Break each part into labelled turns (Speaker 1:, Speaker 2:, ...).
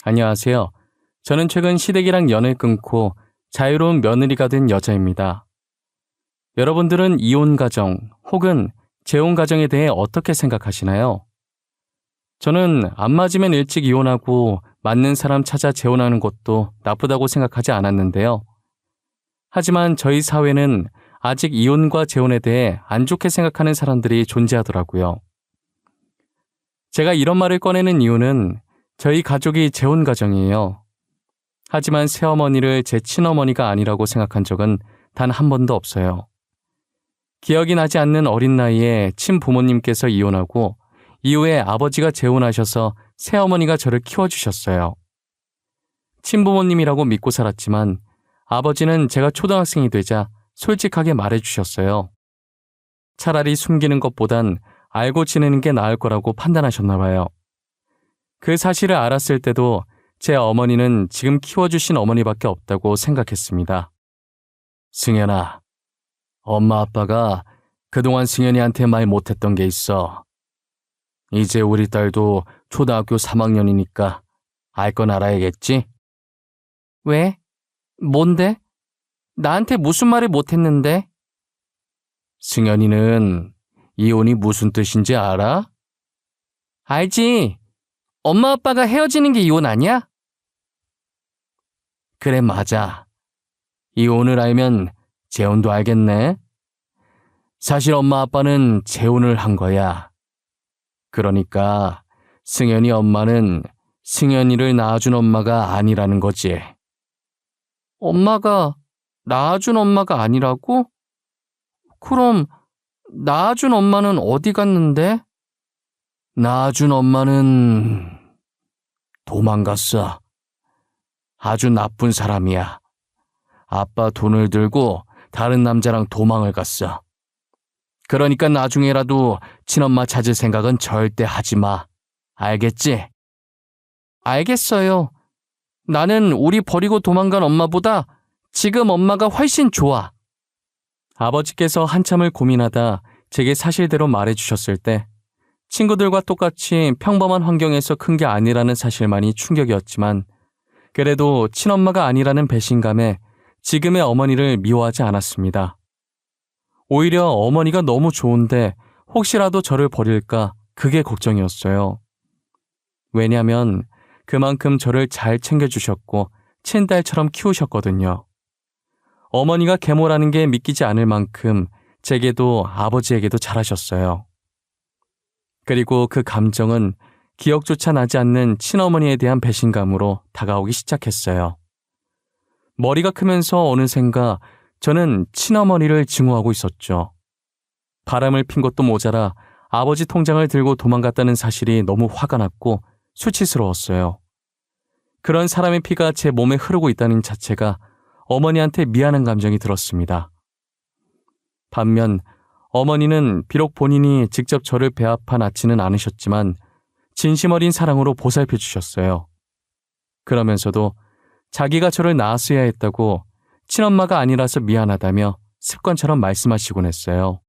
Speaker 1: 안녕하세요. 저는 최근 시댁이랑 연을 끊고 자유로운 며느리가 된 여자입니다. 여러분들은 이혼 가정 혹은 재혼 가정에 대해 어떻게 생각하시나요? 저는 안 맞으면 일찍 이혼하고 맞는 사람 찾아 재혼하는 것도 나쁘다고 생각하지 않았는데요. 하지만 저희 사회는 아직 이혼과 재혼에 대해 안 좋게 생각하는 사람들이 존재하더라고요. 제가 이런 말을 꺼내는 이유는 저희 가족이 재혼 가정이에요. 하지만 새어머니를 제 친어머니가 아니라고 생각한 적은 단 한 번도 없어요. 기억이 나지 않는 어린 나이에 친부모님께서 이혼하고 이후에 아버지가 재혼하셔서 새어머니가 저를 키워주셨어요. 친부모님이라고 믿고 살았지만 아버지는 제가 초등학생이 되자 솔직하게 말해주셨어요. 차라리 숨기는 것보단 알고 지내는 게 나을 거라고 판단하셨나 봐요. 그 사실을 알았을 때도 제 어머니는 지금 키워주신 어머니밖에 없다고 생각했습니다. 승연아, 엄마 아빠가 그동안 승연이한테 말 못했던 게 있어. 이제 우리 딸도 초등학교 3학년이니까 알 건 알아야겠지? 왜? 뭔데? 나한테 무슨 말을 못했는데? 승연이는 이혼이 무슨 뜻인지 알아? 알지. 엄마 아빠가 헤어지는 게 이혼 아니야? 그래, 맞아. 이혼을 알면 재혼도 알겠네. 사실 엄마 아빠는 재혼을 한 거야. 그러니까 승연이 엄마는 승연이를 낳아준 엄마가 아니라는 거지. 엄마가 낳아준 엄마가 아니라고? 그럼 낳아준 엄마는 어디 갔는데? 낳아준 엄마는 도망갔어. 아주 나쁜 사람이야. 아빠 돈을 들고 다른 남자랑 도망을 갔어. 그러니까 나중에라도 친엄마 찾을 생각은 절대 하지 마. 알겠지? 알겠어요. 나는 우리 버리고 도망간 엄마보다 지금 엄마가 훨씬 좋아. 아버지께서 한참을 고민하다 제게 사실대로 말해주셨을 때 친구들과 똑같이 평범한 환경에서 큰 게 아니라는 사실만이 충격이었지만 그래도 친엄마가 아니라는 배신감에 지금의 어머니를 미워하지 않았습니다. 오히려 어머니가 너무 좋은데 혹시라도 저를 버릴까 그게 걱정이었어요. 왜냐면 그만큼 저를 잘 챙겨주셨고 친딸처럼 키우셨거든요. 어머니가 계모라는 게 믿기지 않을 만큼 제게도 아버지에게도 잘하셨어요. 그리고 그 감정은 기억조차 나지 않는 친어머니에 대한 배신감으로 다가오기 시작했어요. 머리가 크면서 어느샌가 저는 친어머니를 증오하고 있었죠. 바람을 핀 것도 모자라 아버지 통장을 들고 도망갔다는 사실이 너무 화가 났고 수치스러웠어요. 그런 사람의 피가 제 몸에 흐르고 있다는 자체가 어머니한테 미안한 감정이 들었습니다. 반면 어머니는 비록 본인이 직접 저를 배아파 낳지는 않으셨지만 진심 어린 사랑으로 보살펴 주셨어요. 그러면서도 자기가 저를 낳았어야 했다고 친엄마가 아니라서 미안하다며 습관처럼 말씀하시곤 했어요.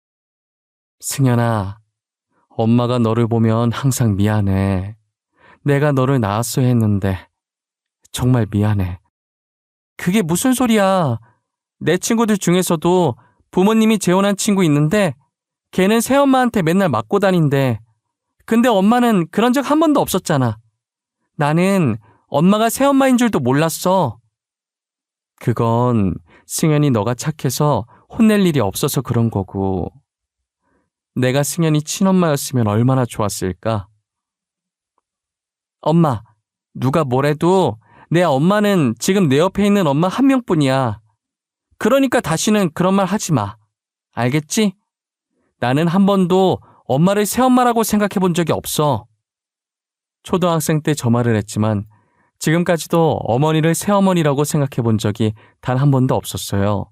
Speaker 1: 승연아, 엄마가 너를 보면 항상 미안해. 내가 너를 낳았어야 했는데 정말 미안해. 그게 무슨 소리야. 내 친구들 중에서도 부모님이 재혼한 친구 있는데 걔는 새엄마한테 맨날 맞고 다닌대. 근데 엄마는 그런 적 한 번도 없었잖아. 나는 엄마가 새엄마인 줄도 몰랐어. 그건 승연이 너가 착해서 혼낼 일이 없어서 그런 거고 내가 승연이 친엄마였으면 얼마나 좋았을까? 엄마, 누가 뭐래도 내 엄마는 지금 내 옆에 있는 엄마 한 명뿐이야. 그러니까 다시는 그런 말 하지 마. 알겠지? 나는 한 번도 엄마를 새엄마라고 생각해 본 적이 없어. 초등학생 때 저 말을 했지만 지금까지도 어머니를 새어머니라고 생각해 본 적이 단 한 번도 없었어요.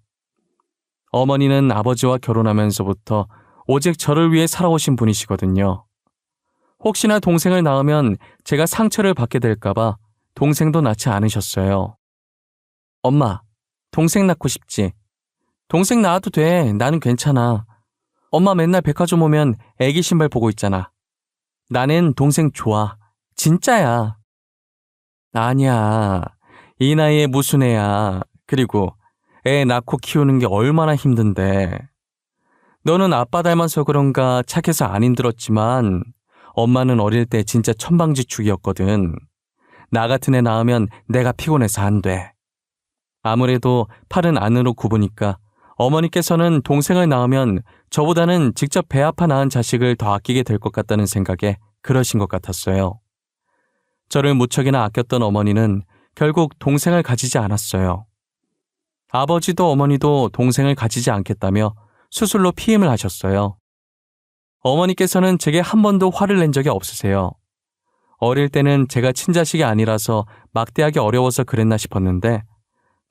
Speaker 1: 어머니는 아버지와 결혼하면서부터 오직 저를 위해 살아오신 분이시거든요. 혹시나 동생을 낳으면 제가 상처를 받게 될까봐 동생도 낳지 않으셨어요. 엄마, 동생 낳고 싶지? 동생 낳아도 돼. 나는 괜찮아. 엄마 맨날 백화점 오면 애기 신발 보고 있잖아. 나는 동생 좋아. 진짜야. 아니야. 이 나이에 무슨 애야. 그리고 애 낳고 키우는 게 얼마나 힘든데. 너는 아빠 닮아서 그런가 착해서 안 힘들었지만 엄마는 어릴 때 진짜 천방지축이었거든. 나 같은 애 낳으면 내가 피곤해서 안 돼. 아무래도 팔은 안으로 굽으니까 어머니께서는 동생을 낳으면 저보다는 직접 배 아파 낳은 자식을 더 아끼게 될 것 같다는 생각에 그러신 것 같았어요. 저를 무척이나 아꼈던 어머니는 결국 동생을 가지지 않았어요. 아버지도 어머니도 동생을 가지지 않겠다며 수술로 피임을 하셨어요. 어머니께서는 제게 한 번도 화를 낸 적이 없으세요. 어릴 때는 제가 친자식이 아니라서 막대하기 어려워서 그랬나 싶었는데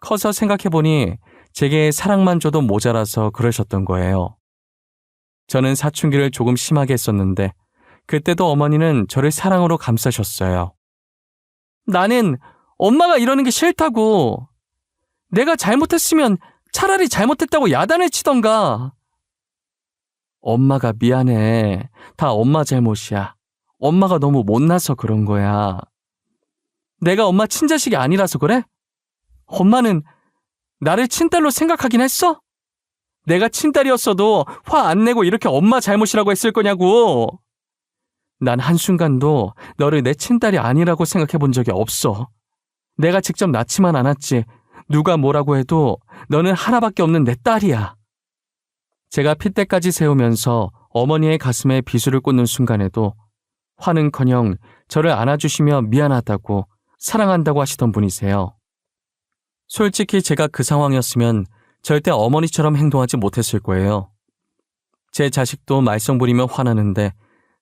Speaker 1: 커서 생각해보니 제게 사랑만 줘도 모자라서 그러셨던 거예요. 저는 사춘기를 조금 심하게 했었는데 그때도 어머니는 저를 사랑으로 감싸셨어요. 나는 엄마가 이러는 게 싫다고. 내가 잘못했으면 차라리 잘못했다고 야단을 치던가. 엄마가 미안해. 다 엄마 잘못이야. 엄마가 너무 못나서 그런 거야. 내가 엄마 친자식이 아니라서 그래? 엄마는 나를 친딸로 생각하긴 했어? 내가 친딸이었어도 화 안 내고 이렇게 엄마 잘못이라고 했을 거냐고. 난 한순간도 너를 내 친딸이 아니라고 생각해 본 적이 없어. 내가 직접 낳지만 않았지. 누가 뭐라고 해도 너는 하나밖에 없는 내 딸이야. 제가 핏대까지 세우면서 어머니의 가슴에 비수를 꽂는 순간에도 화는커녕 저를 안아주시며 미안하다고 사랑한다고 하시던 분이세요. 솔직히 제가 그 상황이었으면 절대 어머니처럼 행동하지 못했을 거예요. 제 자식도 말썽 부리며 화나는데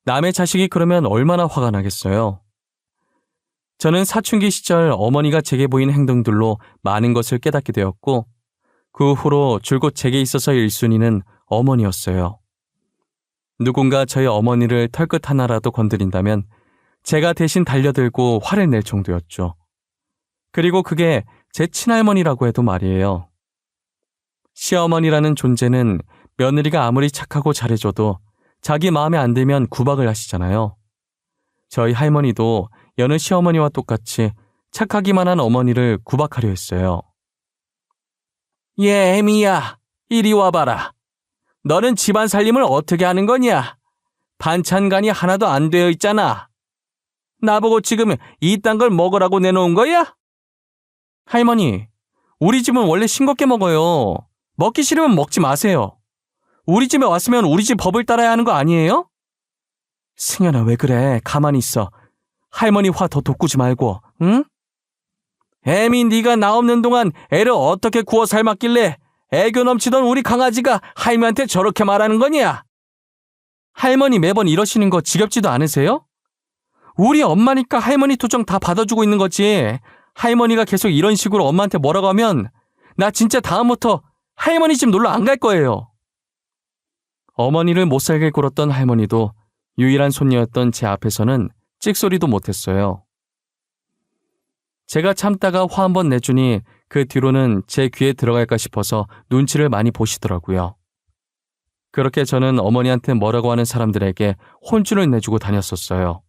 Speaker 1: 남의 자식이 그러면 얼마나 화가 나겠어요. 저는 사춘기 시절 어머니가 제게 보인 행동들로 많은 것을 깨닫게 되었고 그 후로 줄곧 제게 있어서 1순위는 어머니였어요. 누군가 저희 어머니를 털끝 하나라도 건드린다면 제가 대신 달려들고 화를 낼 정도였죠. 그리고 그게 제 친할머니라고 해도 말이에요. 시어머니라는 존재는 며느리가 아무리 착하고 잘해줘도 자기 마음에 안 들면 구박을 하시잖아요. 저희 할머니도 여느 시어머니와 똑같이 착하기만 한 어머니를 구박하려 했어요. 얘 애미야, 이리 와봐라. 너는 집안 살림을 어떻게 하는 거냐? 반찬간이 하나도 안 되어 있잖아. 나보고 지금 이딴 걸 먹으라고 내놓은 거야? 할머니, 우리 집은 원래 싱겁게 먹어요. 먹기 싫으면 먹지 마세요. 우리 집에 왔으면 우리 집 법을 따라야 하는 거 아니에요? 승현아, 왜 그래? 가만히 있어. 할머니 화 더 돋구지 말고, 응? 애미 네가 나 없는 동안 애를 어떻게 구워 삶았길래 애교 넘치던 우리 강아지가 할머니한테 저렇게 말하는 거냐? 할머니 매번 이러시는 거 지겹지도 않으세요? 우리 엄마니까 할머니 투정 다 받아주고 있는 거지. 할머니가 계속 이런 식으로 엄마한테 뭐라고 하면 나 진짜 다음부터 할머니 집 놀러 안 갈 거예요. 어머니를 못살게 굴었던 할머니도 유일한 손녀였던 제 앞에서는 찍소리도 못했어요. 제가 참다가 화 한번 내주니 그 뒤로는 제 귀에 들어갈까 싶어서 눈치를 많이 보시더라고요. 그렇게 저는 어머니한테 뭐라고 하는 사람들에게 혼쭐을 내주고 다녔었어요.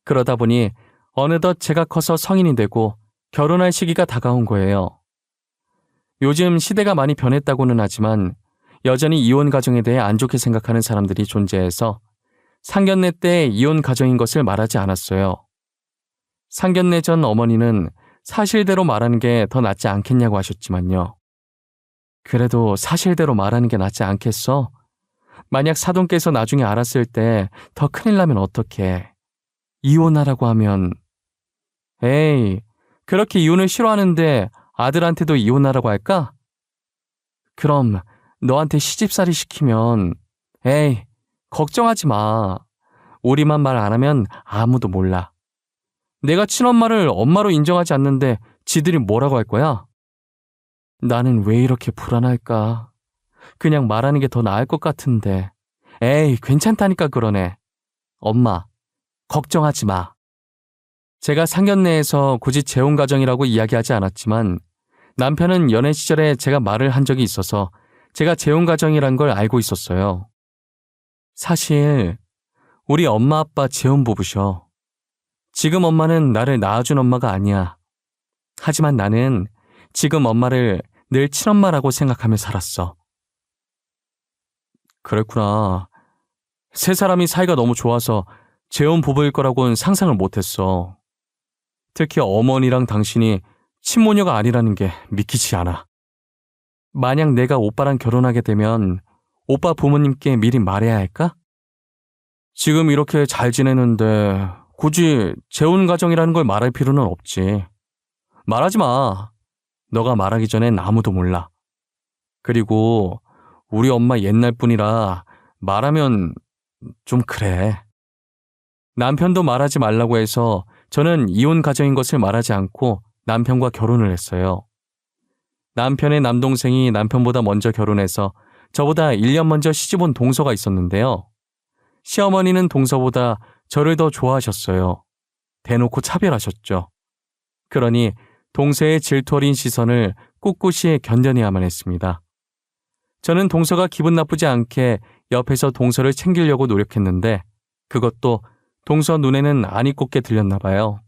Speaker 1: 그러다 보니 어느덧 제가 커서 성인이 되고 결혼할 시기가 다가온 거예요. 요즘 시대가 많이 변했다고는 하지만 여전히 이혼 가정에 대해 안 좋게 생각하는 사람들이 존재해서 상견례 때 이혼 가정인 것을 말하지 않았어요. 상견례 전 어머니는 사실대로 말하는 게 더 낫지 않겠냐고 하셨지만요. 그래도 사실대로 말하는 게 낫지 않겠어? 만약 사돈께서 나중에 알았을 때 더 큰일 나면 어떡해. 이혼하라고 하면 에이, 그렇게 이혼을 싫어하는데 아들한테도 이혼하라고 할까? 그럼 너한테 시집살이 시키면 에이, 걱정하지 마. 우리만 말 안 하면 아무도 몰라. 내가 친엄마를 엄마로 인정하지 않는데 지들이 뭐라고 할 거야? 나는 왜 이렇게 불안할까? 그냥 말하는 게 더 나을 것 같은데. 에이, 괜찮다니까 그러네. 엄마, 걱정하지 마. 제가 상견례에서 굳이 재혼 가정이라고 이야기하지 않았지만 남편은 연애 시절에 제가 말을 한 적이 있어서 제가 재혼 가정이란 걸 알고 있었어요. 사실 우리 엄마 아빠 재혼 부부셔. 지금 엄마는 나를 낳아준 엄마가 아니야. 하지만 나는 지금 엄마를 늘 친엄마라고 생각하며 살았어. 그랬구나. 세 사람이 사이가 너무 좋아서 재혼 부부일 거라고는 상상을 못했어. 특히 어머니랑 당신이 친모녀가 아니라는 게 믿기지 않아. 만약 내가 오빠랑 결혼하게 되면 오빠 부모님께 미리 말해야 할까? 지금 이렇게 잘 지내는데 굳이 재혼 가정이라는 걸 말할 필요는 없지. 말하지 마. 너가 말하기 전엔 아무도 몰라. 그리고 우리 엄마 옛날 분이라 말하면 좀 그래. 남편도 말하지 말라고 해서 저는 이혼 가정인 것을 말하지 않고 남편과 결혼을 했어요. 남편의 남동생이 남편보다 먼저 결혼해서 저보다 1년 먼저 시집 온 동서가 있었는데요. 시어머니는 동서보다 저를 더 좋아하셨어요. 대놓고 차별하셨죠. 그러니 동서의 질투 어린 시선을 꿋꿋이 견뎌내야만 했습니다. 저는 동서가 기분 나쁘지 않게 옆에서 동서를 챙기려고 노력했는데 그것도 동서 눈에는 아니 꼽게 들렸나 봐요.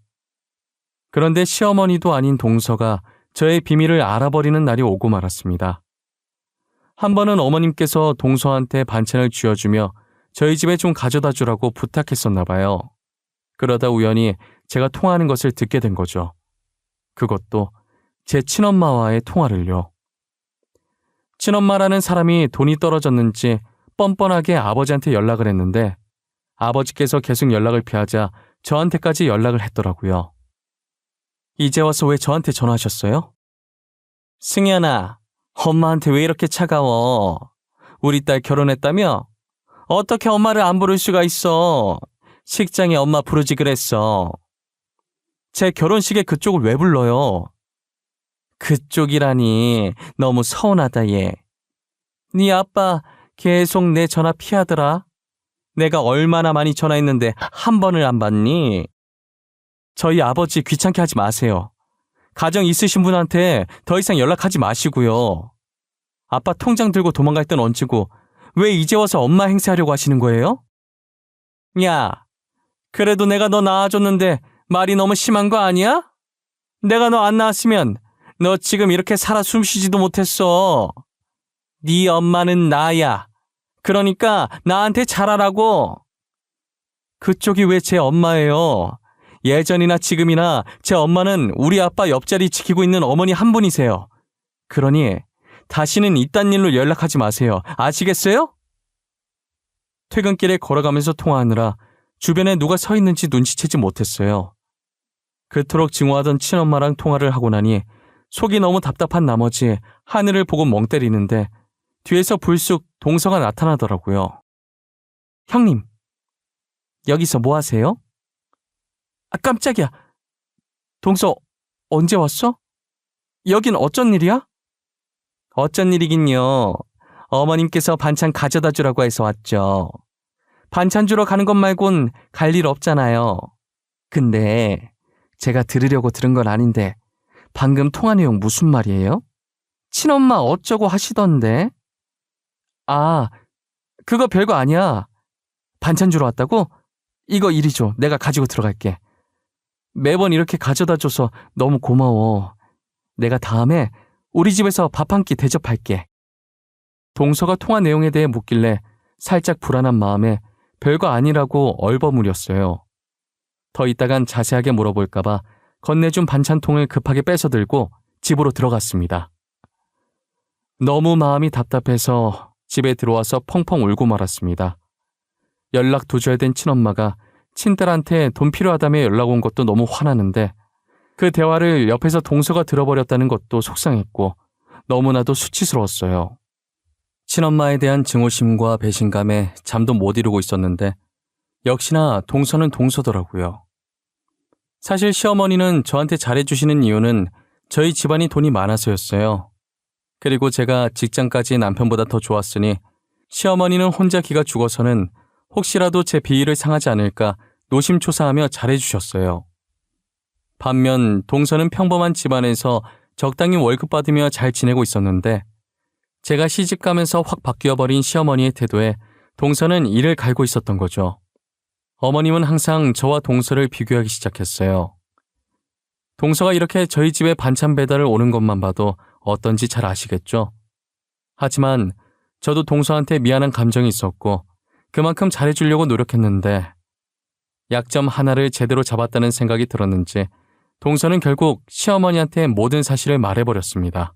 Speaker 1: 그런데 시어머니도 아닌 동서가 저의 비밀을 알아버리는 날이 오고 말았습니다. 한 번은 어머님께서 동서한테 반찬을 쥐어주며 저희 집에 좀 가져다 주라고 부탁했었나 봐요. 그러다 우연히 제가 통화하는 것을 듣게 된 거죠. 그것도 제 친엄마와의 통화를요. 친엄마라는 사람이 돈이 떨어졌는지 뻔뻔하게 아버지한테 연락을 했는데 아버지께서 계속 연락을 피하자 저한테까지 연락을 했더라고요. 이제 와서 왜 저한테 전화하셨어요? 승현아, 엄마한테 왜 이렇게 차가워? 우리 딸 결혼했다며? 어떻게 엄마를 안 부를 수가 있어? 식장에 엄마 부르지 그랬어. 제 결혼식에 그쪽을 왜 불러요? 그쪽이라니 너무 서운하다 얘. 네 아빠 계속 내 전화 피하더라. 내가 얼마나 많이 전화했는데 한 번을 안 받니? 저희 아버지 귀찮게 하지 마세요. 가정 있으신 분한테 더 이상 연락하지 마시고요. 아빠 통장 들고 도망갈 땐 얹히고 왜 이제 와서 엄마 행세하려고 하시는 거예요? 야, 그래도 내가 너 낳아줬는데 말이 너무 심한 거 아니야? 내가 너 안 낳았으면 너 지금 이렇게 살아 숨쉬지도 못했어. 네 엄마는 나야. 그러니까 나한테 잘하라고. 그쪽이 왜 제 엄마예요? 예전이나 지금이나 제 엄마는 우리 아빠 옆자리 지키고 있는 어머니 한 분이세요. 그러니 다시는 이딴 일로 연락하지 마세요. 아시겠어요? 퇴근길에 걸어가면서 통화하느라 주변에 누가 서 있는지 눈치채지 못했어요. 그토록 증오하던 친엄마랑 통화를 하고 나니 속이 너무 답답한 나머지 하늘을 보고 멍 때리는데 뒤에서 불쑥 동서가 나타나더라고요. 형님, 여기서 뭐 하세요? 아, 깜짝이야. 동서, 언제 왔어? 여긴 어쩐 일이야? 어쩐 일이긴요. 어머님께서 반찬 가져다 주라고 해서 왔죠. 반찬 주러 가는 것 말곤 갈 일 없잖아요. 근데 제가 들으려고 들은 건 아닌데 방금 통화 내용 무슨 말이에요? 친엄마 어쩌고 하시던데? 아, 그거 별거 아니야. 반찬 주러 왔다고? 이거 이리 줘. 내가 가지고 들어갈게. 매번 이렇게 가져다 줘서 너무 고마워. 내가 다음에 우리 집에서 밥 한 끼 대접할게. 동서가 통화 내용에 대해 묻길래 살짝 불안한 마음에 별거 아니라고 얼버무렸어요. 더 있다간 자세하게 물어볼까봐 건네준 반찬통을 급하게 뺏어들고 집으로 들어갔습니다. 너무 마음이 답답해서 집에 들어와서 펑펑 울고 말았습니다. 연락도 줘야 된 친엄마가 친딸한테 돈 필요하다며 연락 온 것도 너무 화나는데 그 대화를 옆에서 동서가 들어버렸다는 것도 속상했고 너무나도 수치스러웠어요. 친엄마에 대한 증오심과 배신감에 잠도 못 이루고 있었는데 역시나 동서는 동서더라고요. 사실 시어머니는 저한테 잘해주시는 이유는 저희 집안이 돈이 많아서였어요. 그리고 제가 직장까지 남편보다 더 좋았으니 시어머니는 혼자 기가 죽어서는 혹시라도 제 비위를 상하지 않을까 노심초사하며 잘해주셨어요. 반면 동서는 평범한 집안에서 적당히 월급 받으며 잘 지내고 있었는데 제가 시집가면서 확 바뀌어버린 시어머니의 태도에 동서는 이를 갈고 있었던 거죠. 어머님은 항상 저와 동서를 비교하기 시작했어요. 동서가 이렇게 저희 집에 반찬 배달을 오는 것만 봐도 어떤지 잘 아시겠죠? 하지만 저도 동서한테 미안한 감정이 있었고 그만큼 잘해주려고 노력했는데 약점 하나를 제대로 잡았다는 생각이 들었는지 동서는 결국 시어머니한테 모든 사실을 말해버렸습니다.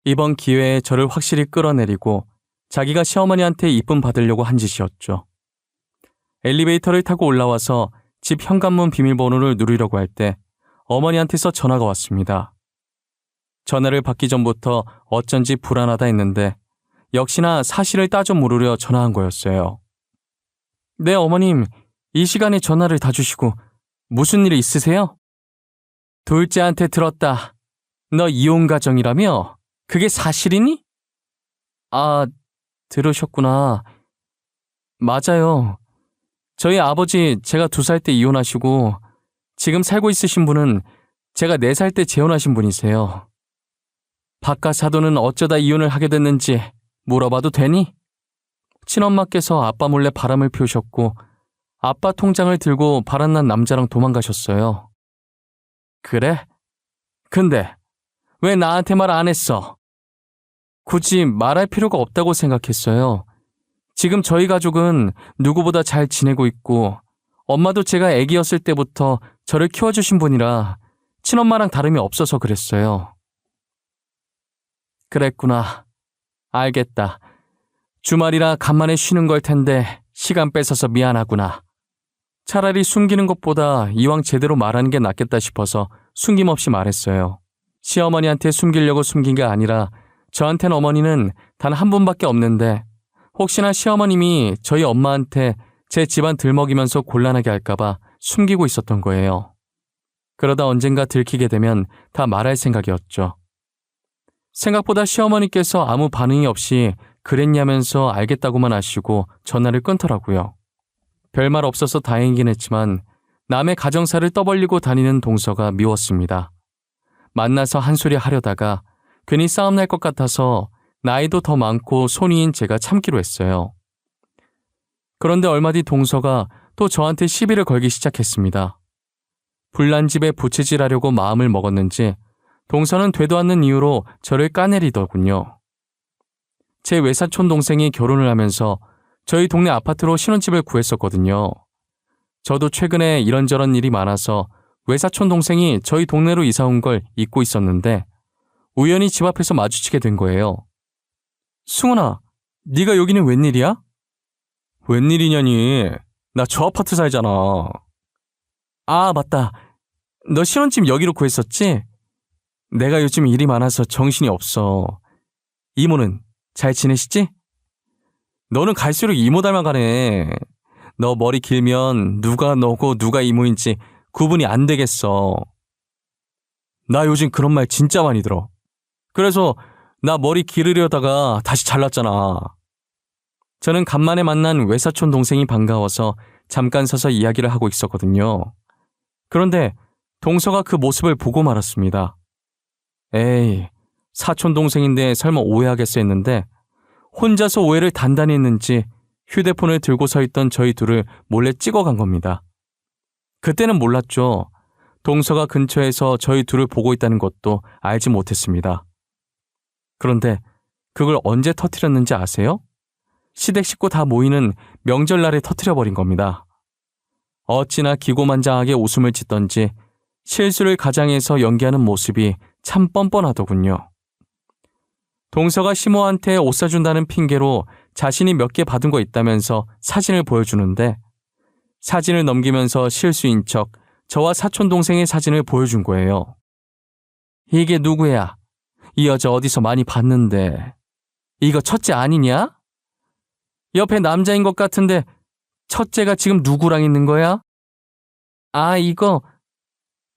Speaker 1: 이번 기회에 저를 확실히 끌어내리고 자기가 시어머니한테 이쁨 받으려고 한 짓이었죠. 엘리베이터를 타고 올라와서 집 현관문 비밀번호를 누르려고 할 때 어머니한테서 전화가 왔습니다. 전화를 받기 전부터 어쩐지 불안하다 했는데 역시나 사실을 따져 물으려 전화한 거였어요. 네, 어머님. 이 시간에 전화를 다 주시고 무슨 일 있으세요? 둘째한테 들었다. 너 이혼 가정이라며? 그게 사실이니? 아, 들으셨구나. 맞아요. 저희 아버지 제가 2살 때 이혼하시고 지금 살고 있으신 분은 제가 4살 때 재혼하신 분이세요. 바깥 사돈은 어쩌다 이혼을 하게 됐는지 물어봐도 되니? 친엄마께서 아빠 몰래 바람을 피우셨고 아빠 통장을 들고 바람난 남자랑 도망가셨어요. 그래? 근데 왜 나한테 말 안 했어? 굳이 말할 필요가 없다고 생각했어요. 지금 저희 가족은 누구보다 잘 지내고 있고 엄마도 제가 애기였을 때부터 저를 키워주신 분이라 친엄마랑 다름이 없어서 그랬어요. 그랬구나. 알겠다. 주말이라 간만에 쉬는 걸 텐데 시간 뺏어서 미안하구나. 차라리 숨기는 것보다 이왕 제대로 말하는 게 낫겠다 싶어서 숨김없이 말했어요. 시어머니한테 숨기려고 숨긴 게 아니라 저한텐 어머니는 단 한 분밖에 없는데 혹시나 시어머님이 저희 엄마한테 제 집안 들먹이면서 곤란하게 할까봐 숨기고 있었던 거예요. 그러다 언젠가 들키게 되면 다 말할 생각이었죠. 생각보다 시어머니께서 아무 반응이 없이 그랬냐면서 알겠다고만 하시고 전화를 끊더라고요. 별말 없어서 다행이긴 했지만 남의 가정사를 떠벌리고 다니는 동서가 미웠습니다. 만나서 한 소리 하려다가 괜히 싸움 날 것 같아서 나이도 더 많고 손위인 제가 참기로 했어요. 그런데 얼마 뒤 동서가 또 저한테 시비를 걸기 시작했습니다. 불난 집에 부채질하려고 마음을 먹었는지 동서는 되도 않는 이유로 저를 까내리더군요. 제 외사촌 동생이 결혼을 하면서 저희 동네 아파트로 신혼집을 구했었거든요. 저도 최근에 이런저런 일이 많아서 외사촌 동생이 저희 동네로 이사 온 걸 잊고 있었는데 우연히 집 앞에서 마주치게 된 거예요. 승훈아, 네가 여기는 웬일이야? 웬일이냐니? 나 저 아파트 살잖아. 아, 맞다. 너 신혼집 여기로 구했었지? 내가 요즘 일이 많아서 정신이 없어. 이모는 잘 지내시지? 너는 갈수록 이모 닮아가네. 너 머리 길면 누가 너고 누가 이모인지 구분이 안 되겠어. 나 요즘 그런 말 진짜 많이 들어. 그래서 나 머리 기르려다가 다시 잘랐잖아. 저는 간만에 만난 외사촌 동생이 반가워서 잠깐 서서 이야기를 하고 있었거든요. 그런데 동서가 그 모습을 보고 말았습니다. 에이, 사촌 동생인데 설마 오해하겠어 했는데 혼자서 오해를 단단히 했는지 휴대폰을 들고 서 있던 저희 둘을 몰래 찍어간 겁니다. 그때는 몰랐죠. 동서가 근처에서 저희 둘을 보고 있다는 것도 알지 못했습니다. 그런데 그걸 언제 터뜨렸는지 아세요? 시댁 식구 다 모이는 명절날에 터뜨려버린 겁니다. 어찌나 기고만장하게 웃음을 짓던지 실수를 가장해서 연기하는 모습이 참 뻔뻔하더군요. 동서가 시모한테 옷 사준다는 핑계로 자신이 몇 개 받은 거 있다면서 사진을 보여주는데 사진을 넘기면서 실수인 척 저와 사촌 동생의 사진을 보여준 거예요. 이게 누구야? 이 여자 어디서 많이 봤는데. 이거 첫째 아니냐? 옆에 남자인 것 같은데 첫째가 지금 누구랑 있는 거야? 아, 이거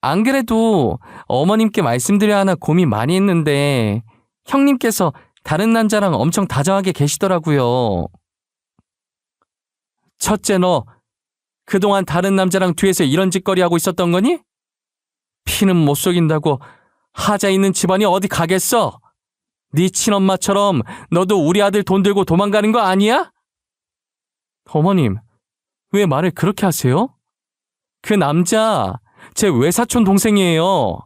Speaker 1: 안 그래도 어머님께 말씀드려야 하나 고민 많이 했는데 형님께서 다른 남자랑 엄청 다정하게 계시더라고요. 첫째, 너 그동안 다른 남자랑 뒤에서 이런 짓거리 하고 있었던 거니? 피는 못 속인다고 하자 있는 집안이 어디 가겠어? 네 친엄마처럼 너도 우리 아들 돈 들고 도망가는 거 아니야? 어머님, 왜 말을 그렇게 하세요? 그 남자, 제 외사촌 동생이에요.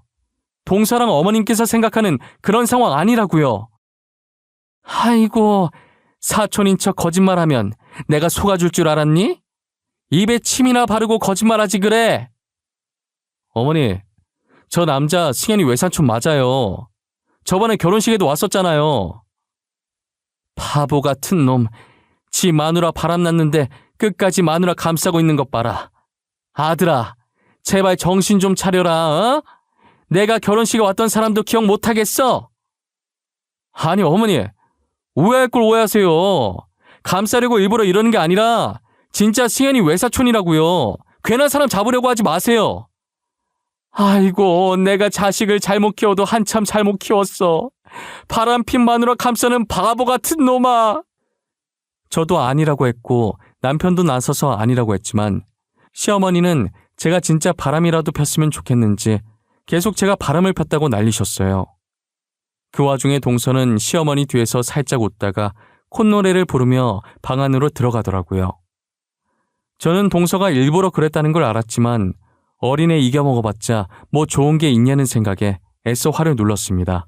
Speaker 1: 동서랑 어머님께서 생각하는 그런 상황 아니라고요. 아이고, 사촌인 척 거짓말하면 내가 속아줄 줄 알았니? 입에 침이나 바르고 거짓말하지 그래. 어머니, 저 남자 승현이 외사촌 맞아요. 저번에 결혼식에도 왔었잖아요. 바보 같은 놈. 지 마누라 바람났는데 끝까지 마누라 감싸고 있는 것 봐라. 아들아, 제발 정신 좀 차려라. 어? 내가 결혼식에 왔던 사람도 기억 못하겠어? 아니 어머니, 오해할 걸 오해하세요. 감싸려고 일부러 이러는 게 아니라 진짜 승현이 외사촌이라고요. 괜한 사람 잡으려고 하지 마세요. 아이고, 내가 자식을 잘못 키워도 한참 잘못 키웠어. 바람핀 마누라 감싸는 바보 같은 놈아. 저도 아니라고 했고 남편도 나서서 아니라고 했지만 시어머니는 제가 진짜 바람이라도 폈으면 좋겠는지 계속 제가 바람을 폈다고 난리셨어요. 그 와중에 동서는 시어머니 뒤에서 살짝 웃다가 콧노래를 부르며 방 안으로 들어가더라고요. 저는 동서가 일부러 그랬다는 걸 알았지만 어린애 이겨먹어봤자 뭐 좋은 게 있냐는 생각에 애써 화를 눌렀습니다.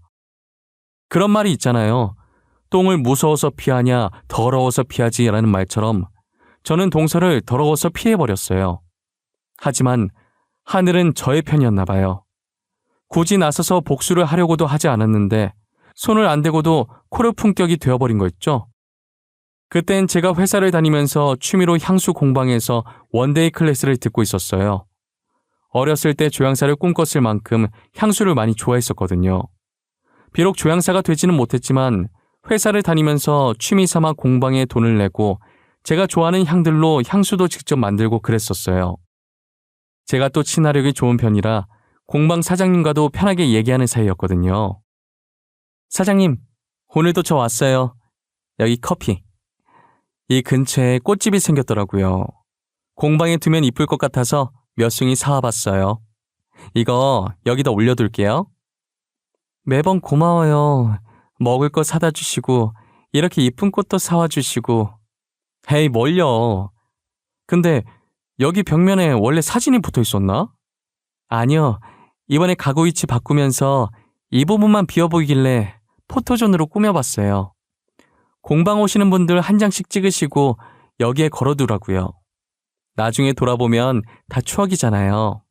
Speaker 1: 그런 말이 있잖아요. 똥을 무서워서 피하냐 더러워서 피하지라는 말처럼 저는 동서를 더러워서 피해버렸어요. 하지만 하늘은 저의 편이었나 봐요. 굳이 나서서 복수를 하려고도 하지 않았는데 손을 안 대고도 코르 품격이 되어버린 거 있죠. 그땐 제가 회사를 다니면서 취미로 향수 공방에서 원데이 클래스를 듣고 있었어요. 어렸을 때 조향사를 꿈꿨을 만큼 향수를 많이 좋아했었거든요. 비록 조향사가 되지는 못했지만 회사를 다니면서 취미 삼아 공방에 돈을 내고 제가 좋아하는 향들로 향수도 직접 만들고 그랬었어요. 제가 또 친화력이 좋은 편이라 공방 사장님과도 편하게 얘기하는 사이였거든요. 사장님, 오늘도 저 왔어요. 여기 커피. 이 근처에 꽃집이 생겼더라고요. 공방에 두면 이쁠 것 같아서 몇 숭이 사와봤어요. 이거 여기다 올려둘게요. 매번 고마워요. 먹을 거 사다 주시고 이렇게 이쁜 꽃도 사와 주시고. 에이, 뭘요. 근데 여기 벽면에 원래 사진이 붙어 있었나? 아니요. 이번에 가구 위치 바꾸면서 이 부분만 비어 보이길래 포토존으로 꾸며봤어요. 공방 오시는 분들 한 장씩 찍으시고 여기에 걸어두라고요. 나중에 돌아보면 다 추억이잖아요.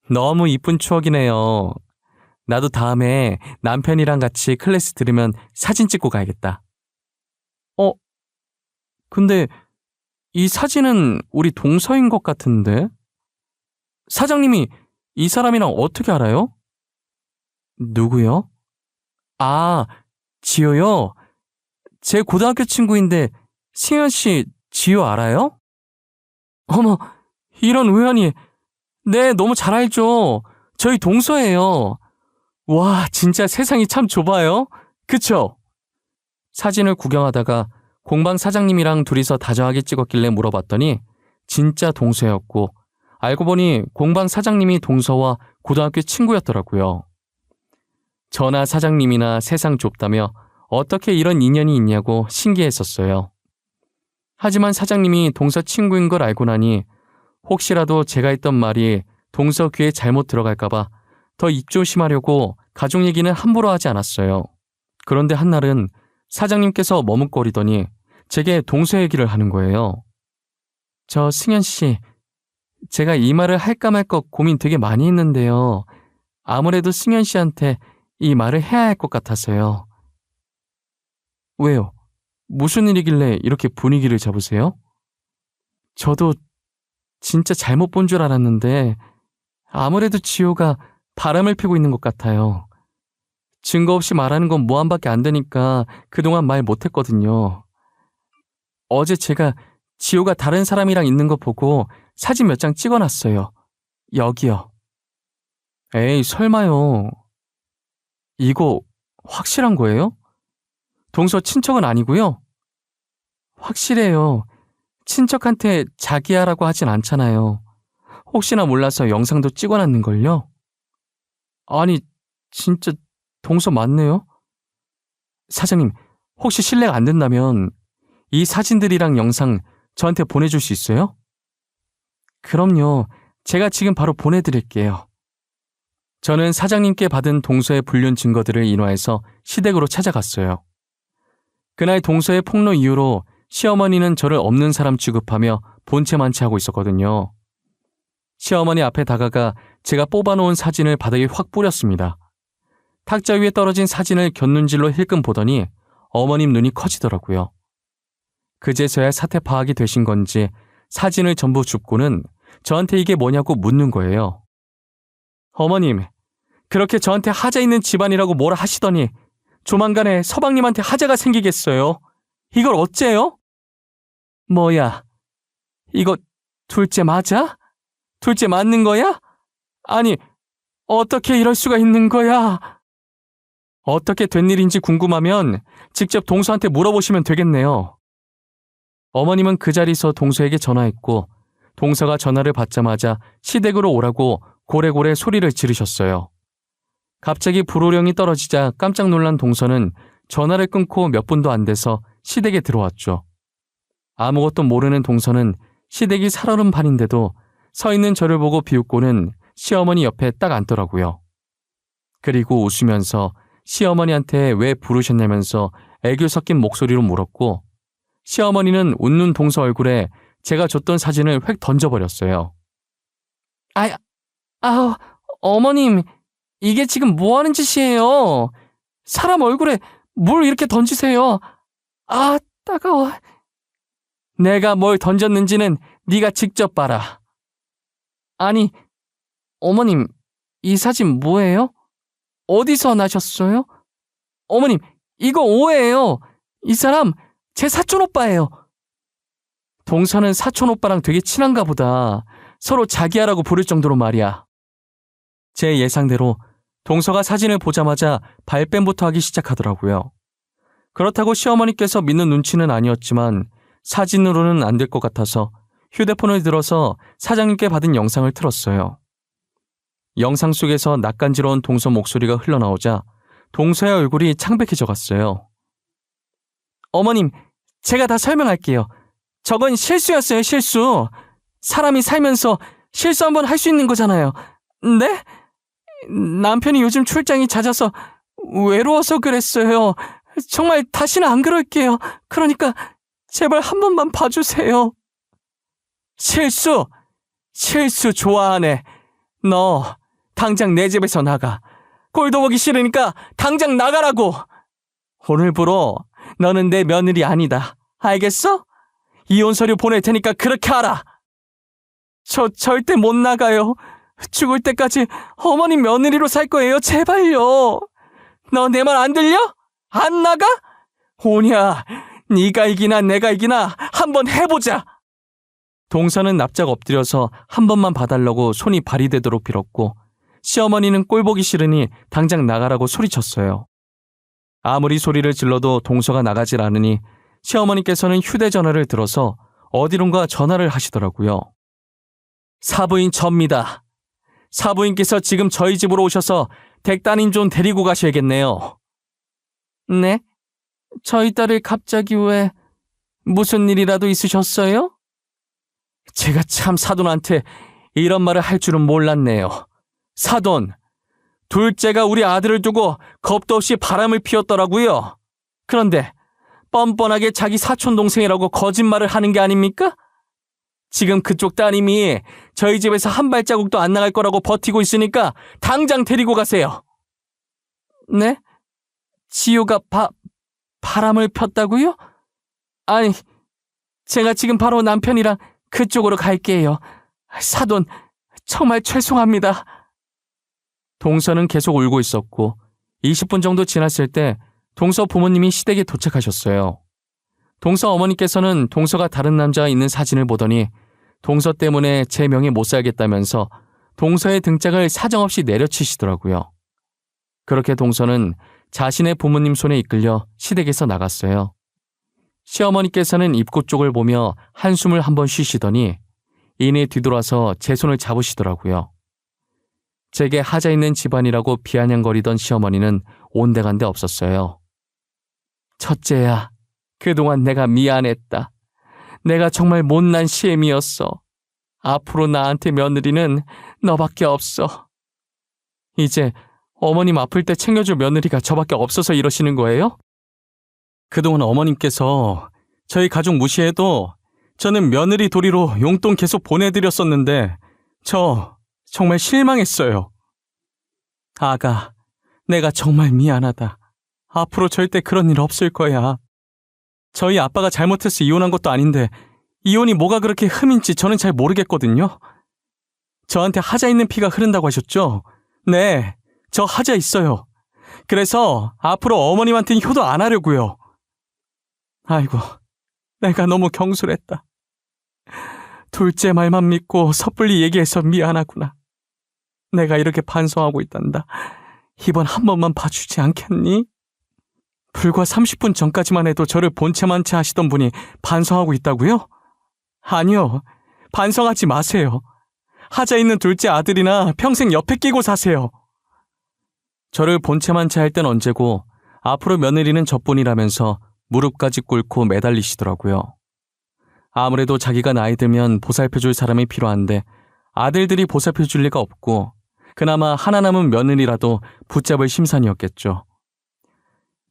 Speaker 1: 너무 이쁜 추억이네요. 나도 다음에 남편이랑 같이 클래스 들으면 사진 찍고 가야겠다. 근데 이 사진은 우리 동서인 것 같은데? 사장님이 이 사람이랑 어떻게 알아요? 누구요? 아, 지효요? 제 고등학교 친구인데 승현 씨 지효 알아요? 어머, 이런 우연이. 네, 너무 잘 알죠. 저희 동서예요. 와, 진짜 세상이 참 좁아요. 그쵸? 사진을 구경하다가 공방 사장님이랑 둘이서 다정하게 찍었길래 물어봤더니 진짜 동서였고 알고 보니 공방 사장님이 동서와 고등학교 친구였더라고요. 저나 사장님이나 세상 좁다며 어떻게 이런 인연이 있냐고 신기했었어요. 하지만 사장님이 동서 친구인 걸 알고 나니 혹시라도 제가 했던 말이 동서 귀에 잘못 들어갈까봐 더 입조심하려고 가족 얘기는 함부로 하지 않았어요. 그런데 한날은 사장님께서 머뭇거리더니 제게 동서 얘기를 하는 거예요. 저 승현 씨, 제가 이 말을 할까 말까 고민 되게 많이 했는데요. 아무래도 승현 씨한테 이 말을 해야 할 것 같아서요. 왜요? 무슨 일이길래 이렇게 분위기를 잡으세요? 저도 진짜 잘못 본 줄 알았는데 아무래도 지효가 바람을 피고 있는 것 같아요. 증거 없이 말하는 건 모함밖에 안 되니까 그동안 말 못했거든요. 어제 제가 지효가 다른 사람이랑 있는 거 보고 사진 몇 장 찍어놨어요. 여기요. 에이, 설마요. 이거 확실한 거예요? 동서 친척은 아니고요? 확실해요. 친척한테 자기야라고 하진 않잖아요. 혹시나 몰라서 영상도 찍어놨는걸요? 아니, 진짜 동서 맞네요? 사장님, 혹시 실례가 안 된다면 이 사진들이랑 영상 저한테 보내줄 수 있어요? 그럼요. 제가 지금 바로 보내드릴게요. 저는 사장님께 받은 동서의 불륜 증거들을 인화해서 시댁으로 찾아갔어요. 그날 동서의 폭로 이후로 시어머니는 저를 없는 사람 취급하며 본체만치 하고 있었거든요. 시어머니 앞에 다가가 제가 뽑아놓은 사진을 바닥에 확 뿌렸습니다. 탁자 위에 떨어진 사진을 곁눈질로 힐끔 보더니 어머님 눈이 커지더라고요. 그제서야 사태 파악이 되신 건지 사진을 전부 줍고는 저한테 이게 뭐냐고 묻는 거예요. 어머님, 그렇게 저한테 하자 있는 집안이라고 뭐라 하시더니 조만간에 서방님한테 하자가 생기겠어요. 이걸 어째요? 뭐야, 이거 둘째 맞아? 둘째 맞는 거야? 아니, 어떻게 이럴 수가 있는 거야? 어떻게 된 일인지 궁금하면 직접 동서한테 물어보시면 되겠네요. 어머님은 그 자리에서 동서에게 전화했고 동서가 전화를 받자마자 시댁으로 오라고 고래고래 소리를 지르셨어요. 갑자기 불호령이 떨어지자 깜짝 놀란 동서는 전화를 끊고 몇 분도 안 돼서 시댁에 들어왔죠. 아무것도 모르는 동서는 시댁이 살얼음 판인데도 서 있는 저를 보고 비웃고는 시어머니 옆에 딱 앉더라고요. 그리고 웃으면서 시어머니한테 왜 부르셨냐면서 애교 섞인 목소리로 물었고 시어머니는 웃는 동서 얼굴에 제가 줬던 사진을 획 던져버렸어요. 어머님, 이게 지금 뭐 하는 짓이에요? 사람 얼굴에 뭘 이렇게 던지세요? 아, 따가워. 내가 뭘 던졌는지는 네가 직접 봐라. 아니, 어머님, 이 사진 뭐예요? 어디서 나셨어요? 어머님, 이거 오해예요. 이 사람 제 사촌오빠예요. 동서는 사촌오빠랑 되게 친한가 보다. 서로 자기야라고 부를 정도로 말이야. 제 예상대로 동서가 사진을 보자마자 발뺌부터 하기 시작하더라고요. 그렇다고 시어머니께서 믿는 눈치는 아니었지만 사진으로는 안 될 것 같아서 휴대폰을 들어서 사장님께 받은 영상을 틀었어요. 영상 속에서 낯간지러운 동서 목소리가 흘러나오자 동서의 얼굴이 창백해져 갔어요. 어머님, 제가 다 설명할게요. 저건 실수였어요, 실수. 사람이 살면서 실수 한번 할 수 있는 거잖아요. 네? 남편이 요즘 출장이 잦아서 외로워서 그랬어요. 정말 다시는 안 그럴게요. 그러니까 제발 한 번만 봐주세요. 실수 좋아하네. 너 당장 내 집에서 나가. 꼴도 보기 싫으니까 당장 나가라고. 오늘부로 너는 내 며느리 아니다. 알겠어? 이혼 서류 보낼 테니까 그렇게 하라. 저 절대 못 나가요. 죽을 때까지 어머니 며느리로 살 거예요. 제발요. 너 내 말 안 들려? 안 나가? 오냐, 네가 이기나 내가 이기나 한번 해보자. 동서는 납작 엎드려서 한 번만 봐달라고 손이 발이 되도록 빌었고 시어머니는 꼴 보기 싫으니 당장 나가라고 소리쳤어요. 아무리 소리를 질러도 동서가 나가질 않으니 시어머니께서는 휴대전화를 들어서 어디론가 전화를 하시더라고요. 사부인 접니다. 사부인께서 지금 저희 집으로 오셔서 댁 따님 좀 데리고 가셔야겠네요. 네? 저희 딸을 갑자기 왜... 무슨 일이라도 있으셨어요? 제가 참 사돈한테 이런 말을 할 줄은 몰랐네요. 사돈, 둘째가 우리 아들을 두고 겁도 없이 바람을 피웠더라고요. 그런데 뻔뻔하게 자기 사촌동생이라고 거짓말을 하는 게 아닙니까? 지금 그쪽 따님이 저희 집에서 한 발자국도 안 나갈 거라고 버티고 있으니까 당장 데리고 가세요. 네? 지효가 바람을 폈다고요? 아니, 제가 지금 바로 남편이랑 그쪽으로 갈게요. 사돈, 정말 죄송합니다. 동서는 계속 울고 있었고 20분 정도 지났을 때 동서 부모님이 시댁에 도착하셨어요. 동서 어머니께서는 동서가 다른 남자와 있는 사진을 보더니 동서 때문에 제 명에 못 살겠다면서 동서의 등짝을 사정없이 내려치시더라고요. 그렇게 동서는 자신의 부모님 손에 이끌려 시댁에서 나갔어요. 시어머니께서는 입구 쪽을 보며 한숨을 한번 쉬시더니 이내 뒤돌아서 제 손을 잡으시더라고요. 제게 하자 있는 집안이라고 비아냥거리던 시어머니는 온데간데 없었어요. 첫째야, 그동안 내가 미안했다. 내가 정말 못난 시엠이었어. 앞으로 나한테 며느리는 너밖에 없어. 이제 어머님 아플 때 챙겨줄 며느리가 저밖에 없어서 이러시는 거예요? 그동안 어머님께서 저희 가족 무시해도 저는 며느리 도리로 용돈 계속 보내드렸었는데 저 정말 실망했어요. 아가, 내가 정말 미안하다. 앞으로 절대 그런 일 없을 거야. 저희 아빠가 잘못해서 이혼한 것도 아닌데 이혼이 뭐가 그렇게 흠인지 저는 잘 모르겠거든요. 저한테 하자 있는 피가 흐른다고 하셨죠? 네, 저 하자 있어요. 그래서 앞으로 어머님한테는 효도 안 하려고요. 아이고, 내가 너무 경솔했다. 둘째 말만 믿고 섣불리 얘기해서 미안하구나. 내가 이렇게 반성하고 있단다. 이번 한 번만 봐주지 않겠니? 불과 30분 전까지만 해도 저를 본체만체 하시던 분이 반성하고 있다고요? 아니요, 반성하지 마세요. 하자 있는 둘째 아들이나 평생 옆에 끼고 사세요. 저를 본체만체 할 땐 언제고 앞으로 며느리는 저뿐이라면서 무릎까지 꿇고 매달리시더라고요. 아무래도 자기가 나이 들면 보살펴줄 사람이 필요한데 아들들이 보살펴줄 리가 없고 그나마 하나 남은 며느리라도 붙잡을 심산이었겠죠.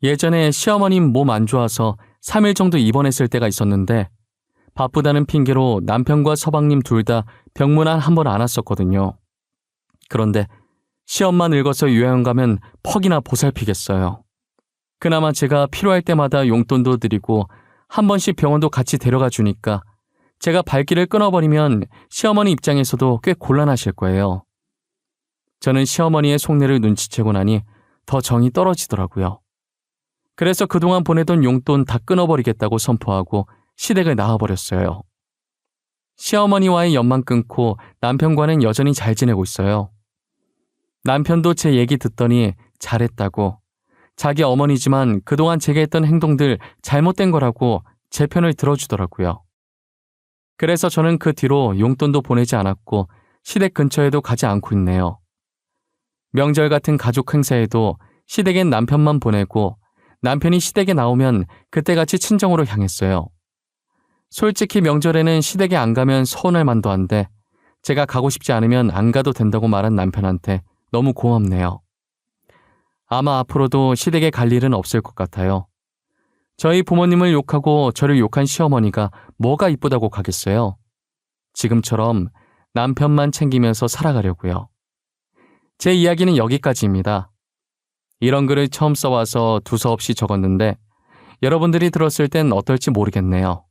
Speaker 1: 예전에 시어머님 몸 안 좋아서 3일 정도 입원했을 때가 있었는데 바쁘다는 핑계로 남편과 서방님 둘 다 병문안 한 번 안 왔었거든요. 그런데 시엄마 늙어서 요양 가면 퍽이나 보살피겠어요. 그나마 제가 필요할 때마다 용돈도 드리고 한 번씩 병원도 같이 데려가 주니까 제가 발길을 끊어버리면 시어머니 입장에서도 꽤 곤란하실 거예요. 저는 시어머니의 속내를 눈치채고 나니 더 정이 떨어지더라고요. 그래서 그동안 보내던 용돈 다 끊어버리겠다고 선포하고 시댁을 나와버렸어요. 시어머니와의 연만 끊고 남편과는 여전히 잘 지내고 있어요. 남편도 제 얘기 듣더니 잘했다고, 자기 어머니지만 그동안 제가 했던 행동들 잘못된 거라고 제 편을 들어주더라고요. 그래서 저는 그 뒤로 용돈도 보내지 않았고 시댁 근처에도 가지 않고 있네요. 명절 같은 가족 행사에도 시댁엔 남편만 보내고 남편이 시댁에 나오면 그때같이 친정으로 향했어요. 솔직히 명절에는 시댁에 안 가면 서운할 만도 한데 제가 가고 싶지 않으면 안 가도 된다고 말한 남편한테 너무 고맙네요. 아마 앞으로도 시댁에 갈 일은 없을 것 같아요. 저희 부모님을 욕하고 저를 욕한 시어머니가 뭐가 이쁘다고 가겠어요. 지금처럼 남편만 챙기면서 살아가려고요. 제 이야기는 여기까지입니다. 이런 글을 처음 써와서 두서없이 적었는데 여러분들이 들었을 땐 어떨지 모르겠네요.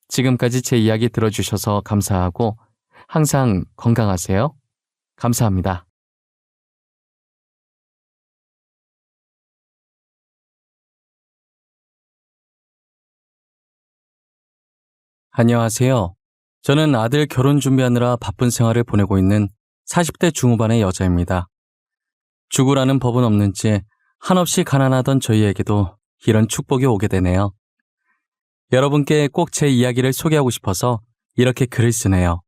Speaker 1: 지금까지 제 이야기 들어주셔서 감사하고 항상 건강하세요. 감사합니다. 안녕하세요. 저는 아들 결혼 준비하느라 바쁜 생활을 보내고 있는 40대 중후반의 여자입니다. 죽으라는 법은 없는지 한없이 가난하던 저희에게도 이런 축복이 오게 되네요. 여러분께 꼭 제 이야기를 소개하고 싶어서 이렇게 글을 쓰네요.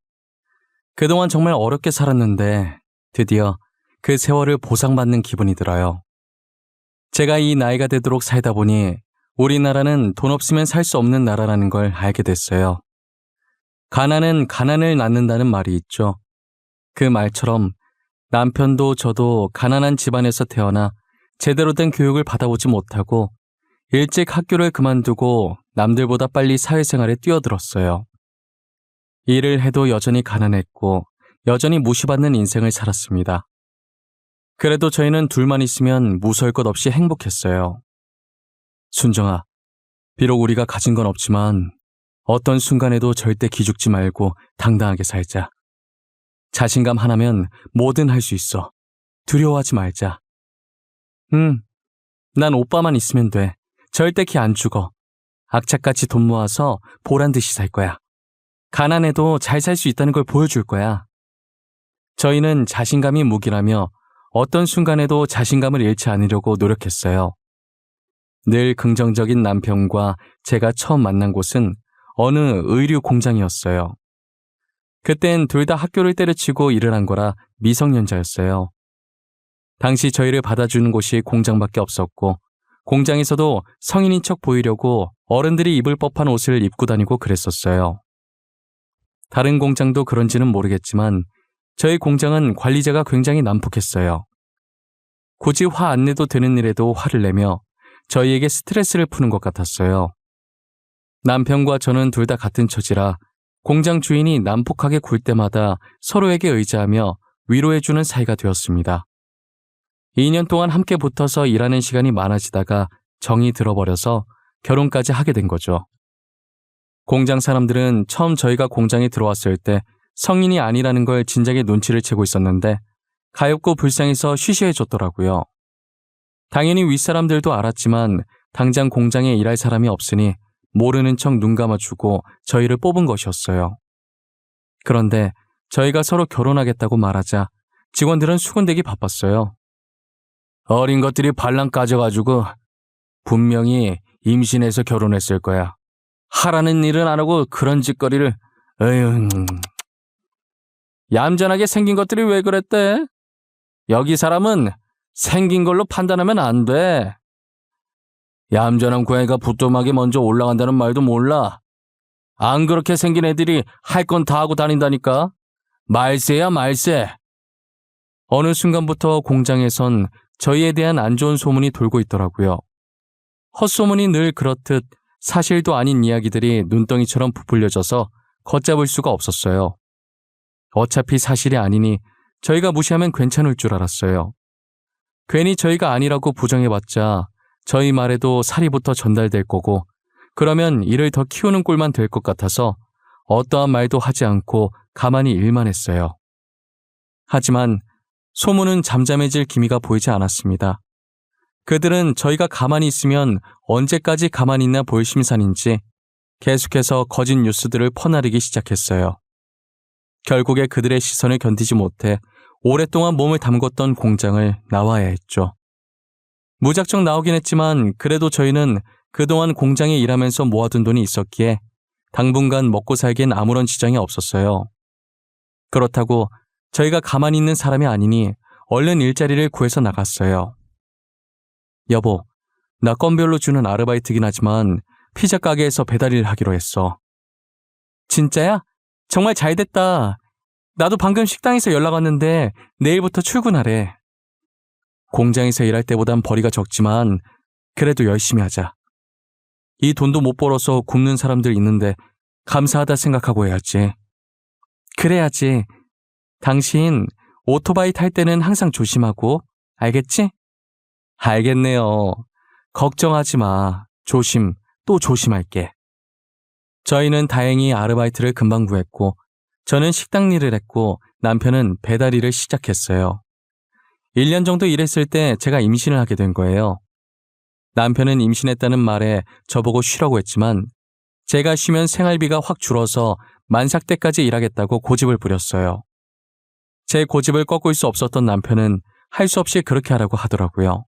Speaker 1: 그동안 정말 어렵게 살았는데 드디어 그 세월을 보상받는 기분이 들어요. 제가 이 나이가 되도록 살다 보니 우리나라는 돈 없으면 살 수 없는 나라라는 걸 알게 됐어요. 가난은 가난을 낳는다는 말이 있죠. 그 말처럼 남편도 저도 가난한 집안에서 태어나 제대로 된 교육을 받아보지 못하고 일찍 학교를 그만두고 남들보다 빨리 사회생활에 뛰어들었어요. 일을 해도 여전히 가난했고 여전히 무시받는 인생을 살았습니다. 그래도 저희는 둘만 있으면 무서울 것 없이 행복했어요. 순정아, 비록 우리가 가진 건 없지만 어떤 순간에도 절대 기죽지 말고 당당하게 살자. 자신감 하나면 뭐든 할 수 있어. 두려워하지 말자. 난 오빠만 있으면 돼. 절대 키 안 죽어. 악착같이 돈 모아서 보란듯이 살 거야. 가난해도 잘 살 수 있다는 걸 보여줄 거야. 저희는 자신감이 무기라며 어떤 순간에도 자신감을 잃지 않으려고 노력했어요. 늘 긍정적인 남편과 제가 처음 만난 곳은 어느 의류 공장이었어요. 그땐 둘 다 학교를 때려치고 일을 한 거라 미성년자였어요. 당시 저희를 받아주는 곳이 공장밖에 없었고 공장에서도 성인인 척 보이려고 어른들이 입을 법한 옷을 입고 다니고 그랬었어요. 다른 공장도 그런지는 모르겠지만 저희 공장은 관리자가 굉장히 난폭했어요. 굳이 화 안 내도 되는 일에도 화를 내며 저희에게 스트레스를 푸는 것 같았어요. 남편과 저는 둘 다 같은 처지라 공장 주인이 난폭하게 굴 때마다 서로에게 의지하며 위로해주는 사이가 되었습니다. 2년 동안 함께 붙어서 일하는 시간이 많아지다가 정이 들어버려서 결혼까지 하게 된 거죠. 공장 사람들은 처음 저희가 공장에 들어왔을 때 성인이 아니라는 걸 진작에 눈치를 채고 있었는데 가엾고 불쌍해서 쉬쉬해줬더라고요. 당연히 윗사람들도 알았지만 당장 공장에 일할 사람이 없으니 모르는 척 눈 감아주고 저희를 뽑은 것이었어요. 그런데 저희가 서로 결혼하겠다고 말하자 직원들은 수군대기 바빴어요. 어린 것들이 발랑 까져가지고 분명히 임신해서 결혼했을 거야. 하라는 일은 안 하고 그런 짓거리를. 에휴. 얌전하게 생긴 것들이 왜 그랬대? 여기 사람은 생긴 걸로 판단하면 안 돼. 얌전한 고양이가 부뚜막에 먼저 올라간다는 말도 몰라. 안 그렇게 생긴 애들이 할 건 다 하고 다닌다니까. 말세야 말세. 어느 순간부터 공장에선 저희에 대한 안 좋은 소문이 돌고 있더라고요. 헛소문이 늘 그렇듯 사실도 아닌 이야기들이 눈덩이처럼 부풀려져서 걷잡을 수가 없었어요. 어차피 사실이 아니니 저희가 무시하면 괜찮을 줄 알았어요. 괜히 저희가 아니라고 부정해봤자 저희 말에도 사리부터 전달될 거고 그러면 이를 더 키우는 꼴만 될 것 같아서 어떠한 말도 하지 않고 가만히 일만 했어요. 하지만 소문은 잠잠해질 기미가 보이지 않았습니다. 그들은 저희가 가만히 있으면 언제까지 가만히 있나 볼 심산인지 계속해서 거짓 뉴스들을 퍼나르기 시작했어요. 결국에 그들의 시선을 견디지 못해 오랫동안 몸을 담궜던 공장을 나와야 했죠. 무작정 나오긴 했지만 그래도 저희는 그동안 공장에 일하면서 모아둔 돈이 있었기에 당분간 먹고 살기엔 아무런 지장이 없었어요. 그렇다고 저희가 가만히 있는 사람이 아니니 얼른 일자리를 구해서 나갔어요. 여보, 나 건별로 주는 아르바이트긴 하지만 피자 가게에서 배달 일 하기로 했어. 진짜야? 정말 잘됐다. 나도 방금 식당에서 연락 왔는데 내일부터 출근하래. 공장에서 일할 때보단 벌이가 적지만 그래도 열심히 하자. 이 돈도 못 벌어서 굶는 사람들 있는데 감사하다 생각하고 해야지. 그래야지. 당신 오토바이 탈 때는 항상 조심하고, 알겠지? 알겠네요. 걱정하지 마. 조심, 또 조심할게. 저희는 다행히 아르바이트를 금방 구했고 저는 식당 일을 했고 남편은 배달 일을 시작했어요. 1년 정도 일했을 때 제가 임신을 하게 된 거예요. 남편은 임신했다는 말에 저보고 쉬라고 했지만 제가 쉬면 생활비가 확 줄어서 만삭 때까지 일하겠다고 고집을 부렸어요. 제 고집을 꺾을 수 없었던 남편은 할 수 없이 그렇게 하라고 하더라고요.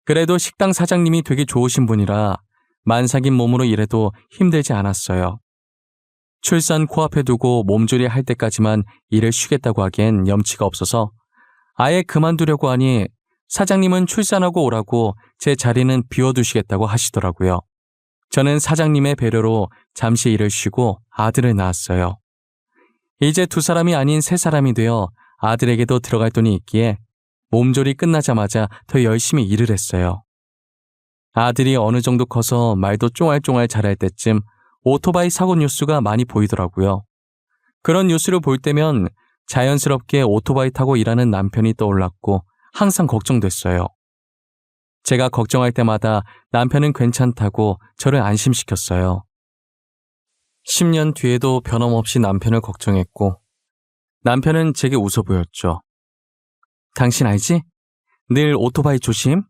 Speaker 1: 그래도 식당 사장님이 되게 좋으신 분이라 만삭인 몸으로 일해도 힘들지 않았어요. 출산 코앞에 두고 몸조리 할 때까지만 일을 쉬겠다고 하기엔 염치가 없어서 아예 그만두려고 하니 사장님은 출산하고 오라고 제 자리는 비워두시겠다고 하시더라고요. 저는 사장님의 배려로 잠시 일을 쉬고 아들을 낳았어요. 이제 2사람이 아닌 3사람이 되어 아들에게도 들어갈 돈이 있기에 몸조리 끝나자마자 더 열심히 일을 했어요. 아들이 어느 정도 커서 말도 쫑알쫑알 잘할 때쯤 오토바이 사고 뉴스가 많이 보이더라고요. 그런 뉴스를 볼 때면 자연스럽게 오토바이 타고 일하는 남편이 떠올랐고 항상 걱정됐어요. 제가 걱정할 때마다 남편은 괜찮다고 저를 안심시켰어요. 10년 뒤에도 변함없이 남편을 걱정했고 남편은 제게 웃어 보였죠. 당신 알지? 늘 오토바이 조심?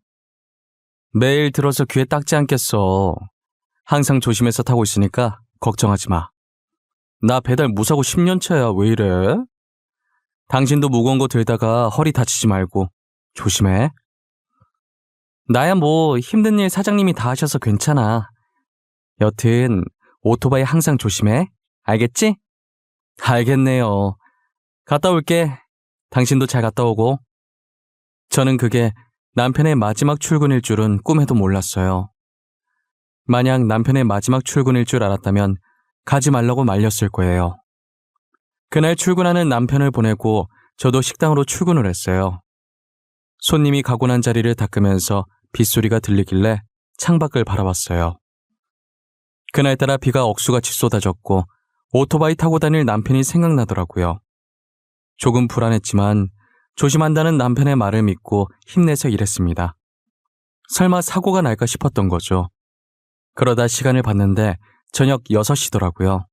Speaker 1: 매일 들어서 귀에 닦지 않겠어. 항상 조심해서 타고 있으니까 걱정하지 마. 나 배달 무사고 10년 차야. 왜 이래? 당신도 무거운 거 들다가 허리 다치지 말고 조심해. 나야 뭐 힘든 일 사장님이 다 하셔서 괜찮아. 여튼 오토바이 항상 조심해. 알겠지? 알겠네요. 갔다 올게. 당신도 잘 갔다 오고. 저는 그게 남편의 마지막 출근일 줄은 꿈에도 몰랐어요. 만약 남편의 마지막 출근일 줄 알았다면 가지 말라고 말렸을 거예요. 그날 출근하는 남편을 보내고 저도 식당으로 출근을 했어요. 손님이 가고 난 자리를 닦으면서 빗소리가 들리길래 창밖을 바라봤어요. 그날따라 비가 억수같이 쏟아졌고 오토바이 타고 다닐 남편이 생각나더라고요. 조금 불안했지만 조심한다는 남편의 말을 믿고 힘내서 일했습니다. 설마 사고가 날까 싶었던 거죠. 그러다 시간을 봤는데 저녁 6시더라고요.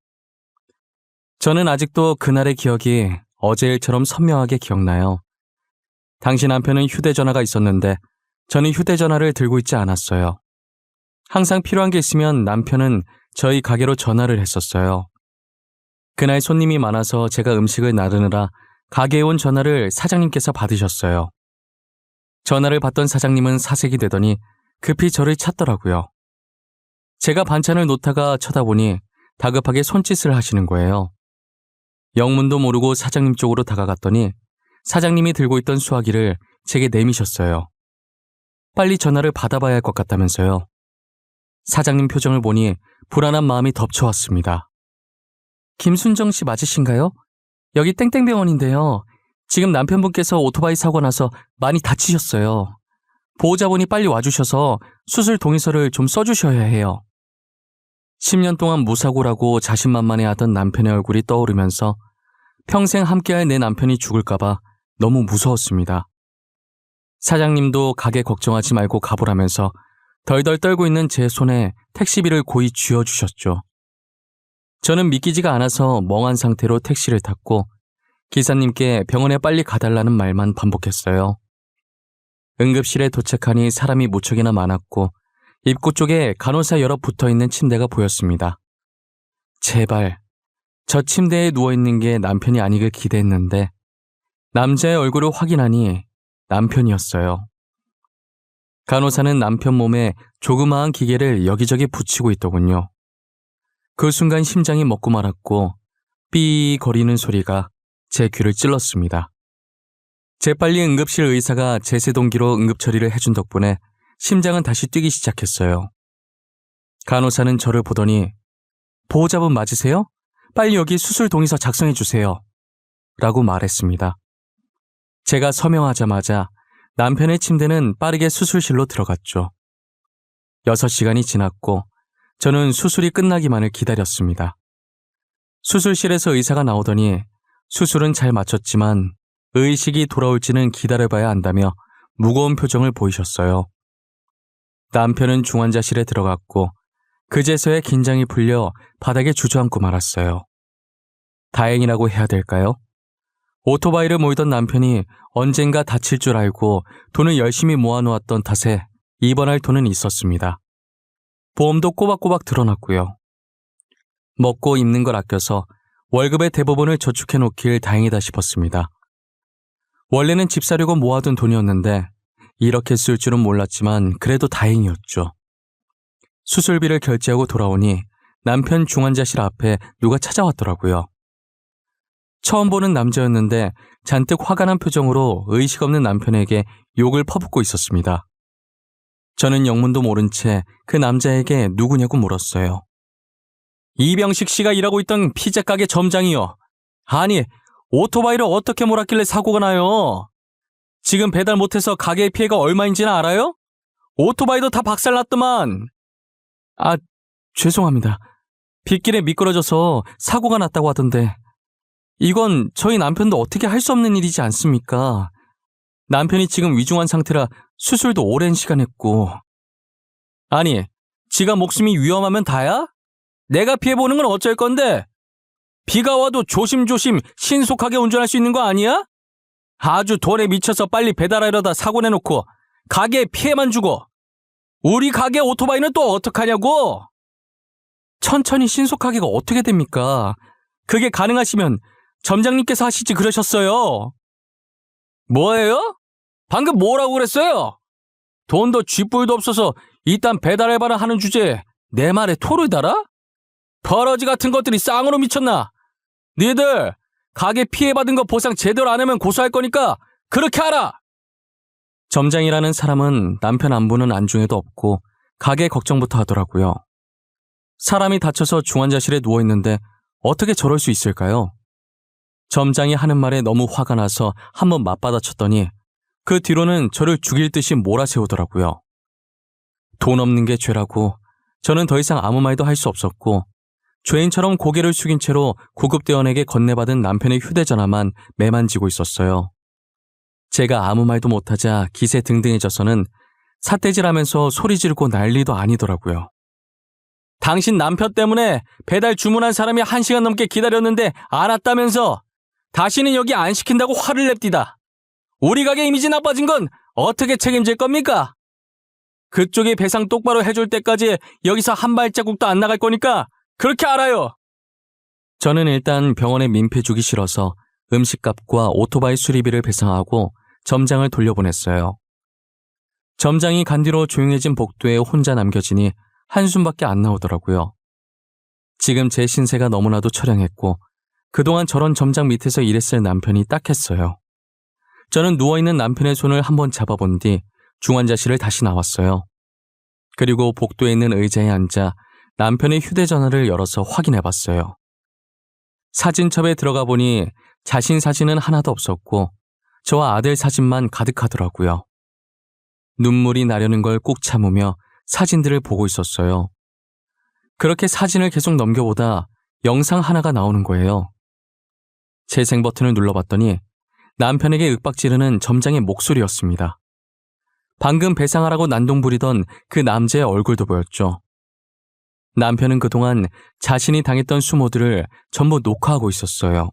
Speaker 1: 저는 아직도 그날의 기억이 어제 일처럼 선명하게 기억나요. 당시 남편은 휴대전화가 있었는데 저는 휴대전화를 들고 있지 않았어요. 항상 필요한 게 있으면 남편은 저희 가게로 전화를 했었어요. 그날 손님이 많아서 제가 음식을 나르느라 가게에 온 전화를 사장님께서 받으셨어요. 전화를 받던 사장님은 사색이 되더니 급히 저를 찾더라고요. 제가 반찬을 놓다가 쳐다보니 다급하게 손짓을 하시는 거예요. 영문도 모르고 사장님 쪽으로 다가갔더니 사장님이 들고 있던 수화기를 제게 내미셨어요. 빨리 전화를 받아봐야 할 것 같다면서요. 사장님 표정을 보니 불안한 마음이 덮쳐왔습니다. 김순정 씨 맞으신가요? 여기 땡땡병원인데요. 지금 남편분께서 오토바이 사고 나서 많이 다치셨어요. 보호자분이 빨리 와주셔서 수술 동의서를 좀 써주셔야 해요. 10년 동안 무사고라고 자신만만해하던 남편의 얼굴이 떠오르면서 평생 함께할 내 남편이 죽을까봐 너무 무서웠습니다. 사장님도 가게 걱정하지 말고 가보라면서 덜덜 떨고 있는 제 손에 택시비를 고이 쥐어주셨죠. 저는 믿기지가 않아서 멍한 상태로 택시를 탔고 기사님께 병원에 빨리 가달라는 말만 반복했어요. 응급실에 도착하니 사람이 무척이나 많았고 입구 쪽에 간호사 여러 붙어있는 침대가 보였습니다. 제발 저 침대에 누워있는 게 남편이 아니길 기대했는데 남자의 얼굴을 확인하니 남편이었어요. 간호사는 남편 몸에 조그마한 기계를 여기저기 붙이고 있더군요. 그 순간 심장이 멎고 말았고 삐 거리는 소리가 제 귀를 찔렀습니다. 재빨리 응급실 의사가 제세동기로 응급처리를 해준 덕분에 심장은 다시 뛰기 시작했어요. 간호사는 저를 보더니 보호자분 맞으세요? 빨리 여기 수술 동의서 작성해 주세요. 라고 말했습니다. 제가 서명하자마자 남편의 침대는 빠르게 수술실로 들어갔죠. 6시간이 지났고 저는 수술이 끝나기만을 기다렸습니다. 수술실에서 의사가 나오더니 수술은 잘 마쳤지만 의식이 돌아올지는 기다려봐야 한다며 무거운 표정을 보이셨어요. 남편은 중환자실에 들어갔고 그제서야 긴장이 풀려 바닥에 주저앉고 말았어요. 다행이라고 해야 될까요? 오토바이를 몰던 남편이 언젠가 다칠 줄 알고 돈을 열심히 모아놓았던 탓에 입원할 돈은 있었습니다. 보험도 꼬박꼬박 들어놨고요. 먹고 입는 걸 아껴서 월급의 대부분을 저축해놓길 다행이다 싶었습니다. 원래는 집 사려고 모아둔 돈이었는데 이렇게 쓸 줄은 몰랐지만 그래도 다행이었죠. 수술비를 결제하고 돌아오니 남편 중환자실 앞에 누가 찾아왔더라고요. 처음 보는 남자였는데 잔뜩 화가 난 표정으로 의식 없는 남편에게 욕을 퍼붓고 있었습니다. 저는 영문도 모른 채 그 남자에게 누구냐고 물었어요. 이병식 씨가 일하고 있던 피자 가게 점장이요. 아니, 오토바이를 어떻게 몰았길래 사고가 나요? 지금 배달 못해서 가게의 피해가 얼마인지는 알아요? 오토바이도 다 박살났더만. 아, 죄송합니다. 빗길에 미끄러져서 사고가 났다고 하던데. 이건 저희 남편도 어떻게 할 수 없는 일이지 않습니까? 남편이 지금 위중한 상태라 수술도 오랜 시간 했고. 아니, 지가 목숨이 위험하면 다야? 내가 피해보는 건 어쩔 건데? 비가 와도 조심조심 신속하게 운전할 수 있는 거 아니야? 아주 돈에 미쳐서 빨리 배달하려다 사고 내놓고 가게에 피해만 주고 우리 가게 오토바이는 또 어떡하냐고? 천천히 신속하게가 어떻게 됩니까? 그게 가능하시면 점장님께서 하시지 그러셨어요. 뭐예요? 방금 뭐라고 그랬어요? 돈도 쥐뿔도 없어서 이딴 배달 알바를 하는 주제에 내 말에 토를 달아? 버러지 같은 것들이 쌍으로 미쳤나? 니들 가게 피해받은 거 보상 제대로 안 하면 고소할 거니까 그렇게 하라! 점장이라는 사람은 남편 안부는 안중에도 없고 가게 걱정부터 하더라고요. 사람이 다쳐서 중환자실에 누워있는데 어떻게 저럴 수 있을까요? 점장이 하는 말에 너무 화가 나서 한번 맞받아쳤더니 그 뒤로는 저를 죽일 듯이 몰아세우더라고요. 돈 없는 게 죄라고 저는 더 이상 아무 말도 할 수 없었고 죄인처럼 고개를 숙인 채로 구급대원에게 건네받은 남편의 휴대전화만 매만지고 있었어요. 제가 아무 말도 못하자 기세등등해져서는 삿대질하면서 소리 지르고 난리도 아니더라고요. 당신 남편 때문에 배달 주문한 사람이 1시간 넘게 기다렸는데 안 왔다면서 다시는 여기 안 시킨다고 화를 냅디다. 우리 가게 이미지 나빠진 건 어떻게 책임질 겁니까? 그쪽이 배상 똑바로 해줄 때까지 여기서 한 발자국도 안 나갈 거니까 그렇게 알아요. 저는 일단 병원에 민폐 주기 싫어서 음식값과 오토바이 수리비를 배상하고 점장을 돌려보냈어요. 점장이 간 뒤로 조용해진 복도에 혼자 남겨지니 한숨밖에 안 나오더라고요. 지금 제 신세가 너무나도 처량했고 그동안 저런 점장 밑에서 일했을 남편이 딱했어요. 저는 누워있는 남편의 손을 한번 잡아본 뒤 중환자실을 다시 나왔어요. 그리고 복도에 있는 의자에 앉아 남편의 휴대전화를 열어서 확인해봤어요. 사진첩에 들어가 보니 자신 사진은 하나도 없었고 저와 아들 사진만 가득하더라고요. 눈물이 나려는 걸 꾹 참으며 사진들을 보고 있었어요. 그렇게 사진을 계속 넘겨보다 영상 하나가 나오는 거예요. 재생 버튼을 눌러봤더니 남편에게 윽박지르는 점장의 목소리였습니다. 방금 배상하라고 난동 부리던 그 남자의 얼굴도 보였죠. 남편은 그동안 자신이 당했던 수모들을 전부 녹화하고 있었어요.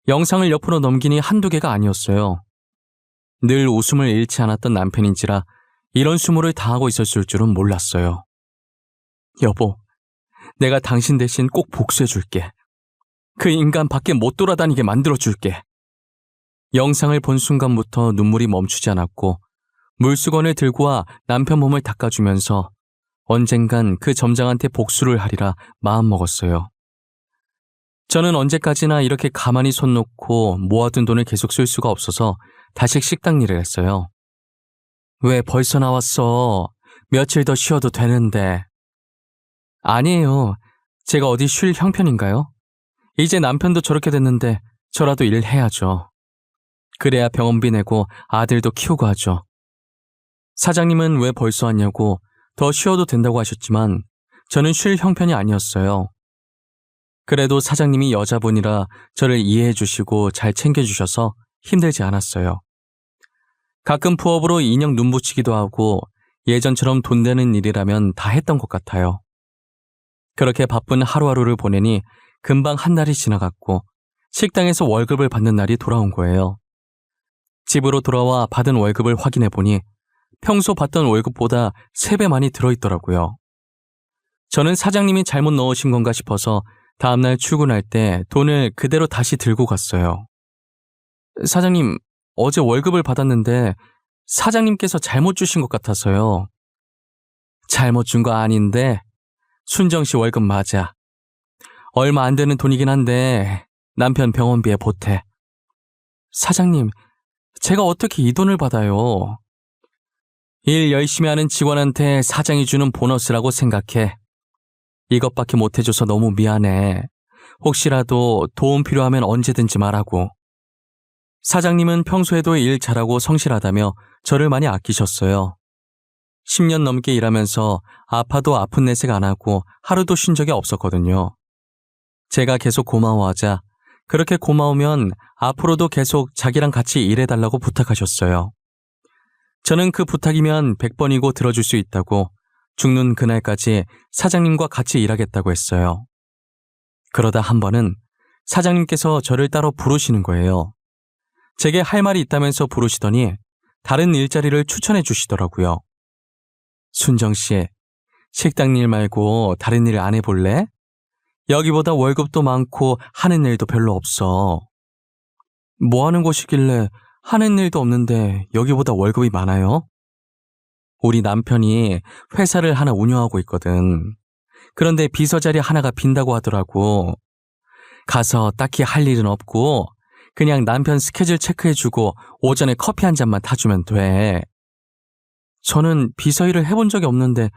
Speaker 1: 영상을 옆으로 넘기니 한두 개가 아니었어요. 늘 웃음을 잃지 않았던 남편인지라 이런 수모를 당하고 있었을 줄은 몰랐어요. 여보, 내가 당신 대신 꼭 복수해줄게. 그 인간 밖에 못 돌아다니게 만들어줄게. 영상을 본 순간부터 눈물이 멈추지 않았고 물수건을 들고 와 남편 몸을 닦아주면서 언젠간 그 점장한테 복수를 하리라 마음먹었어요. 저는 언제까지나 이렇게 가만히 손 놓고 모아둔 돈을 계속 쓸 수가 없어서 다시 식당 일을 했어요. 왜 벌써 나왔어? 며칠 더 쉬어도 되는데. 아니에요. 제가 어디 쉴 형편인가요? 이제 남편도 저렇게 됐는데 저라도 일해야죠. 그래야 병원비 내고 아들도 키우고 하죠. 사장님은 왜 벌써 왔냐고 더 쉬어도 된다고 하셨지만 저는 쉴 형편이 아니었어요. 그래도 사장님이 여자분이라 저를 이해해 주시고 잘 챙겨주셔서 힘들지 않았어요. 가끔 부업으로 인형 눈 붙이기도 하고 예전처럼 돈 되는 일이라면 다 했던 것 같아요. 그렇게 바쁜 하루하루를 보내니 금방 한 달이 지나갔고 식당에서 월급을 받는 날이 돌아온 거예요. 집으로 돌아와 받은 월급을 확인해 보니 평소 받던 월급보다 3배 많이 들어있더라고요. 저는 사장님이 잘못 넣으신 건가 싶어서 다음날 출근할 때 돈을 그대로 다시 들고 갔어요. 사장님, 어제 월급을 받았는데 사장님께서 잘못 주신 것 같아서요. 잘못 준 거 아닌데 순정 씨 월급 맞아. 얼마 안 되는 돈이긴 한데 남편 병원비에 보태. 사장님, 제가 어떻게 이 돈을 받아요? 일 열심히 하는 직원한테 사장이 주는 보너스라고 생각해. 이것밖에 못해줘서 너무 미안해. 혹시라도 도움 필요하면 언제든지 말하고. 사장님은 평소에도 일 잘하고 성실하다며 저를 많이 아끼셨어요. 10년 넘게 일하면서 아파도 아픈 내색 안 하고 하루도 쉰 적이 없었거든요. 제가 계속 고마워하자 그렇게 고마우면 앞으로도 계속 자기랑 같이 일해달라고 부탁하셨어요. 저는 그 부탁이면 100번이고 들어줄 수 있다고 죽는 그날까지 사장님과 같이 일하겠다고 했어요. 그러다 한 번은 사장님께서 저를 따로 부르시는 거예요. 제게 할 말이 있다면서 부르시더니 다른 일자리를 추천해 주시더라고요. 순정 씨, 식당 일 말고 다른 일 안 해볼래? 여기보다 월급도 많고 하는 일도 별로 없어. 뭐 하는 곳이길래 하는 일도 없는데 여기보다 월급이 많아요? 우리 남편이 회사를 하나 운영하고 있거든. 그런데 비서 자리 하나가 빈다고 하더라고. 가서 딱히 할 일은 없고 그냥 남편 스케줄 체크해주고 오전에 커피 한 잔만 타주면 돼. 저는 비서 일을 해본 적이 없는데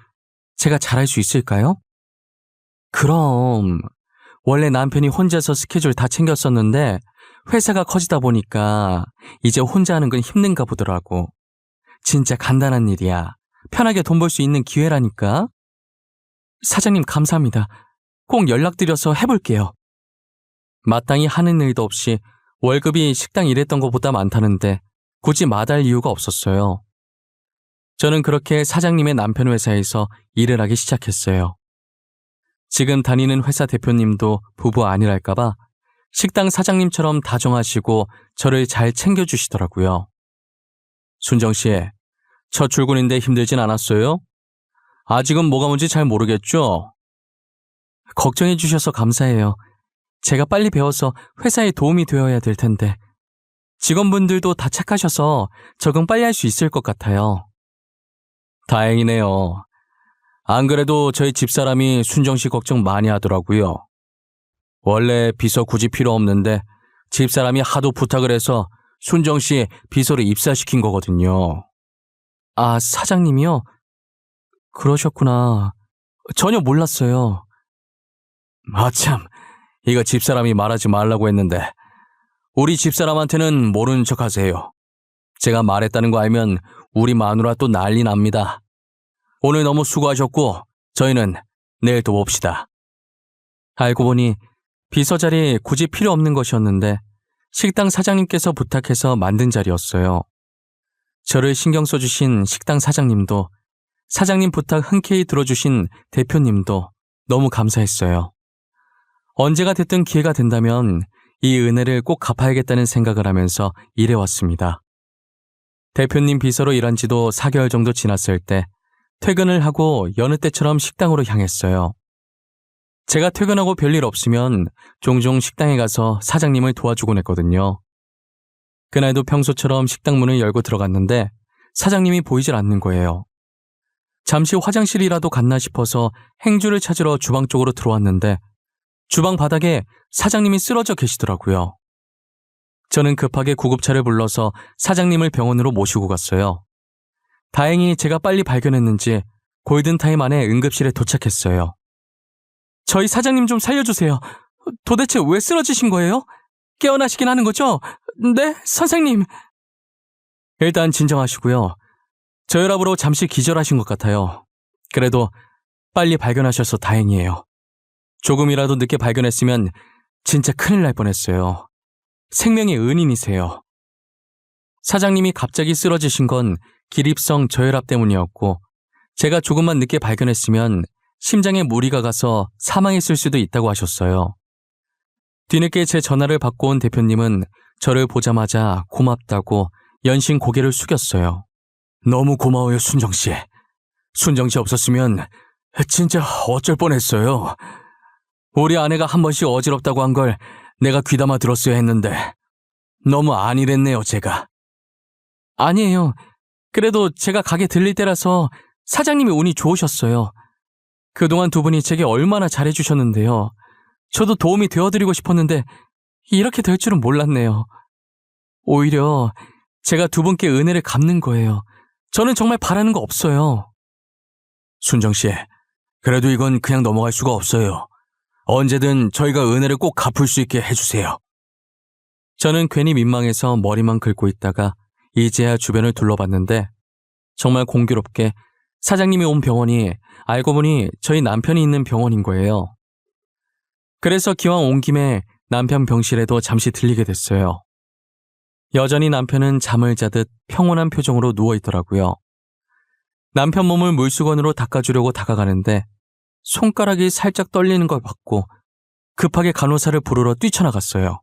Speaker 1: 제가 잘할 수 있을까요? 그럼 원래 남편이 혼자서 스케줄 다 챙겼었는데 회사가 커지다 보니까 이제 혼자 하는 건 힘든가 보더라고. 진짜 간단한 일이야. 편하게 돈 벌 수 있는 기회라니까. 사장님 감사합니다. 꼭 연락드려서 해볼게요. 마땅히 하는 일도 없이 월급이 식당 일했던 것보다 많다는데 굳이 마다할 이유가 없었어요. 저는 그렇게 사장님의 남편 회사에서 일을 하기 시작했어요. 지금 다니는 회사 대표님도 부부 아니랄까봐 식당 사장님처럼 다정하시고 저를 잘 챙겨주시더라고요. 순정 씨, 첫 출근인데 힘들진 않았어요? 아직은 뭐가 뭔지 잘 모르겠죠? 걱정해 주셔서 감사해요. 제가 빨리 배워서 회사에 도움이 되어야 될 텐데 직원분들도 다 착하셔서 적응 빨리 할 수 있을 것 같아요. 다행이네요. 안 그래도 저희 집사람이 순정 씨 걱정 많이 하더라고요. 원래 비서 굳이 필요 없는데 집사람이 하도 부탁을 해서 순정 씨 비서로 입사시킨 거거든요. 아, 사장님이요? 그러셨구나. 전혀 몰랐어요. 아참, 이거 집사람이 말하지 말라고 했는데 우리 집사람한테는 모르는 척 하세요. 제가 말했다는 거 알면 우리 마누라 또 난리 납니다. 오늘 너무 수고하셨고 저희는 내일 또 봅시다. 알고 보니 비서 자리 굳이 필요 없는 것이었는데 식당 사장님께서 부탁해서 만든 자리였어요. 저를 신경 써주신 식당 사장님도 사장님 부탁 흔쾌히 들어주신 대표님도 너무 감사했어요. 언제가 됐든 기회가 된다면 이 은혜를 꼭 갚아야겠다는 생각을 하면서 일해왔습니다. 대표님 비서로 일한 지도 4개월 정도 지났을 때 퇴근을 하고 여느 때처럼 식당으로 향했어요. 제가 퇴근하고 별일 없으면 종종 식당에 가서 사장님을 도와주곤 했거든요. 그날도 평소처럼 식당 문을 열고 들어갔는데 사장님이 보이질 않는 거예요. 잠시 화장실이라도 갔나 싶어서 행주를 찾으러 주방 쪽으로 들어왔는데 주방 바닥에 사장님이 쓰러져 계시더라고요. 저는 급하게 구급차를 불러서 사장님을 병원으로 모시고 갔어요. 다행히 제가 빨리 발견했는지 골든타임 안에 응급실에 도착했어요. 저희 사장님 좀 살려주세요. 도대체 왜 쓰러지신 거예요? 깨어나시긴 하는 거죠? 네, 선생님. 일단 진정하시고요. 저혈압으로 잠시 기절하신 것 같아요. 그래도 빨리 발견하셔서 다행이에요. 조금이라도 늦게 발견했으면 진짜 큰일 날 뻔했어요. 생명의 은인이세요. 사장님이 갑자기 쓰러지신 건 기립성 저혈압 때문이었고 제가 조금만 늦게 발견했으면 심장에 무리가 가서 사망했을 수도 있다고 하셨어요. 뒤늦게 제 전화를 받고 온 대표님은 저를 보자마자 고맙다고 연신 고개를 숙였어요. 너무 고마워요, 순정씨. 순정씨 없었으면 진짜 어쩔 뻔했어요. 우리 아내가 한 번씩 어지럽다고 한 걸 내가 귀담아 들었어야 했는데 너무 안일했네요, 제가. 아니에요. 그래도 제가 가게 들릴 때라서 사장님이 운이 좋으셨어요. 그동안 두 분이 제게 얼마나 잘해주셨는데요. 저도 도움이 되어드리고 싶었는데 이렇게 될 줄은 몰랐네요. 오히려 제가 두 분께 은혜를 갚는 거예요. 저는 정말 바라는 거 없어요. 순정씨, 그래도 이건 그냥 넘어갈 수가 없어요. 언제든 저희가 은혜를 꼭 갚을 수 있게 해주세요. 저는 괜히 민망해서 머리만 긁고 있다가 이제야 주변을 둘러봤는데 정말 공교롭게 사장님이 온 병원이 알고 보니 저희 남편이 있는 병원인 거예요. 그래서 기왕 온 김에 남편 병실에도 잠시 들리게 됐어요. 여전히 남편은 잠을 자듯 평온한 표정으로 누워있더라고요. 남편 몸을 물수건으로 닦아주려고 다가가는데 손가락이 살짝 떨리는 걸 봤고 급하게 간호사를 부르러 뛰쳐나갔어요.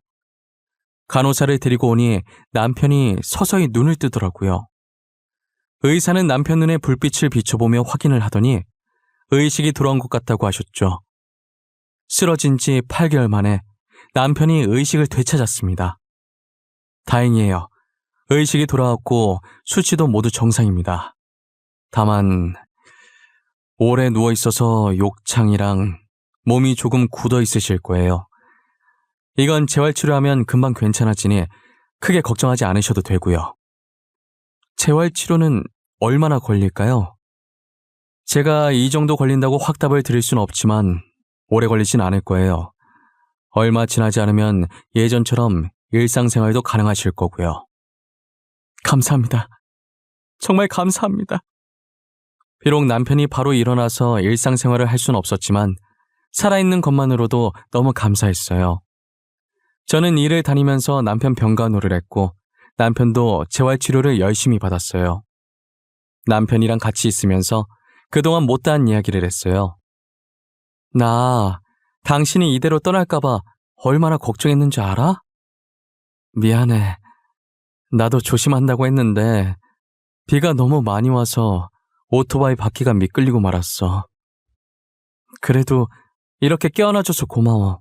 Speaker 1: 간호사를 데리고 오니 남편이 서서히 눈을 뜨더라고요. 의사는 남편 눈에 불빛을 비춰보며 확인을 하더니 의식이 돌아온 것 같다고 하셨죠. 쓰러진 지 8개월 만에 남편이 의식을 되찾았습니다. 다행이에요. 의식이 돌아왔고 수치도 모두 정상입니다. 다만 오래 누워있어서 욕창이랑 몸이 조금 굳어 있으실 거예요. 이건 재활치료하면 금방 괜찮아지니 크게 걱정하지 않으셔도 되고요. 재활치료는 얼마나 걸릴까요? 제가 이 정도 걸린다고 확답을 드릴 수는 없지만 오래 걸리진 않을 거예요. 얼마 지나지 않으면 예전처럼 일상생활도 가능하실 거고요. 감사합니다. 정말 감사합니다. 비록 남편이 바로 일어나서 일상생활을 할 수는 없었지만 살아있는 것만으로도 너무 감사했어요. 저는 일을 다니면서 남편 병간호를 했고 남편도 재활치료를 열심히 받았어요. 남편이랑 같이 있으면서 그동안 못다한 이야기를 했어요. 나 당신이 이대로 떠날까봐 얼마나 걱정했는지 알아? 미안해. 나도 조심한다고 했는데 비가 너무 많이 와서 오토바이 바퀴가 미끌리고 말았어. 그래도 이렇게 깨어나줘서 고마워.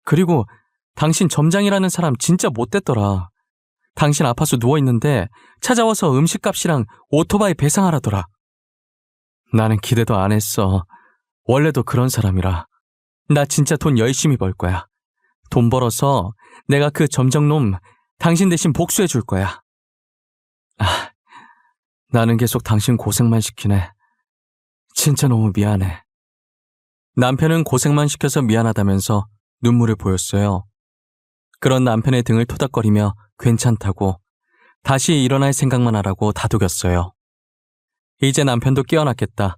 Speaker 1: 그리고 당신 점장이라는 사람 진짜 못됐더라. 당신 아파서 누워있는데 찾아와서 음식값이랑 오토바이 배상하라더라. 나는 기대도 안 했어. 원래도 그런 사람이라. 나 진짜 돈 열심히 벌 거야. 돈 벌어서 내가 그 점정놈 당신 대신 복수해 줄 거야. 나는 계속 당신 고생만 시키네. 진짜 너무 미안해. 남편은 고생만 시켜서 미안하다면서 눈물을 보였어요. 그런 남편의 등을 토닥거리며 괜찮다고 다시 일어날 생각만 하라고 다독였어요. 이제 남편도 깨어났겠다.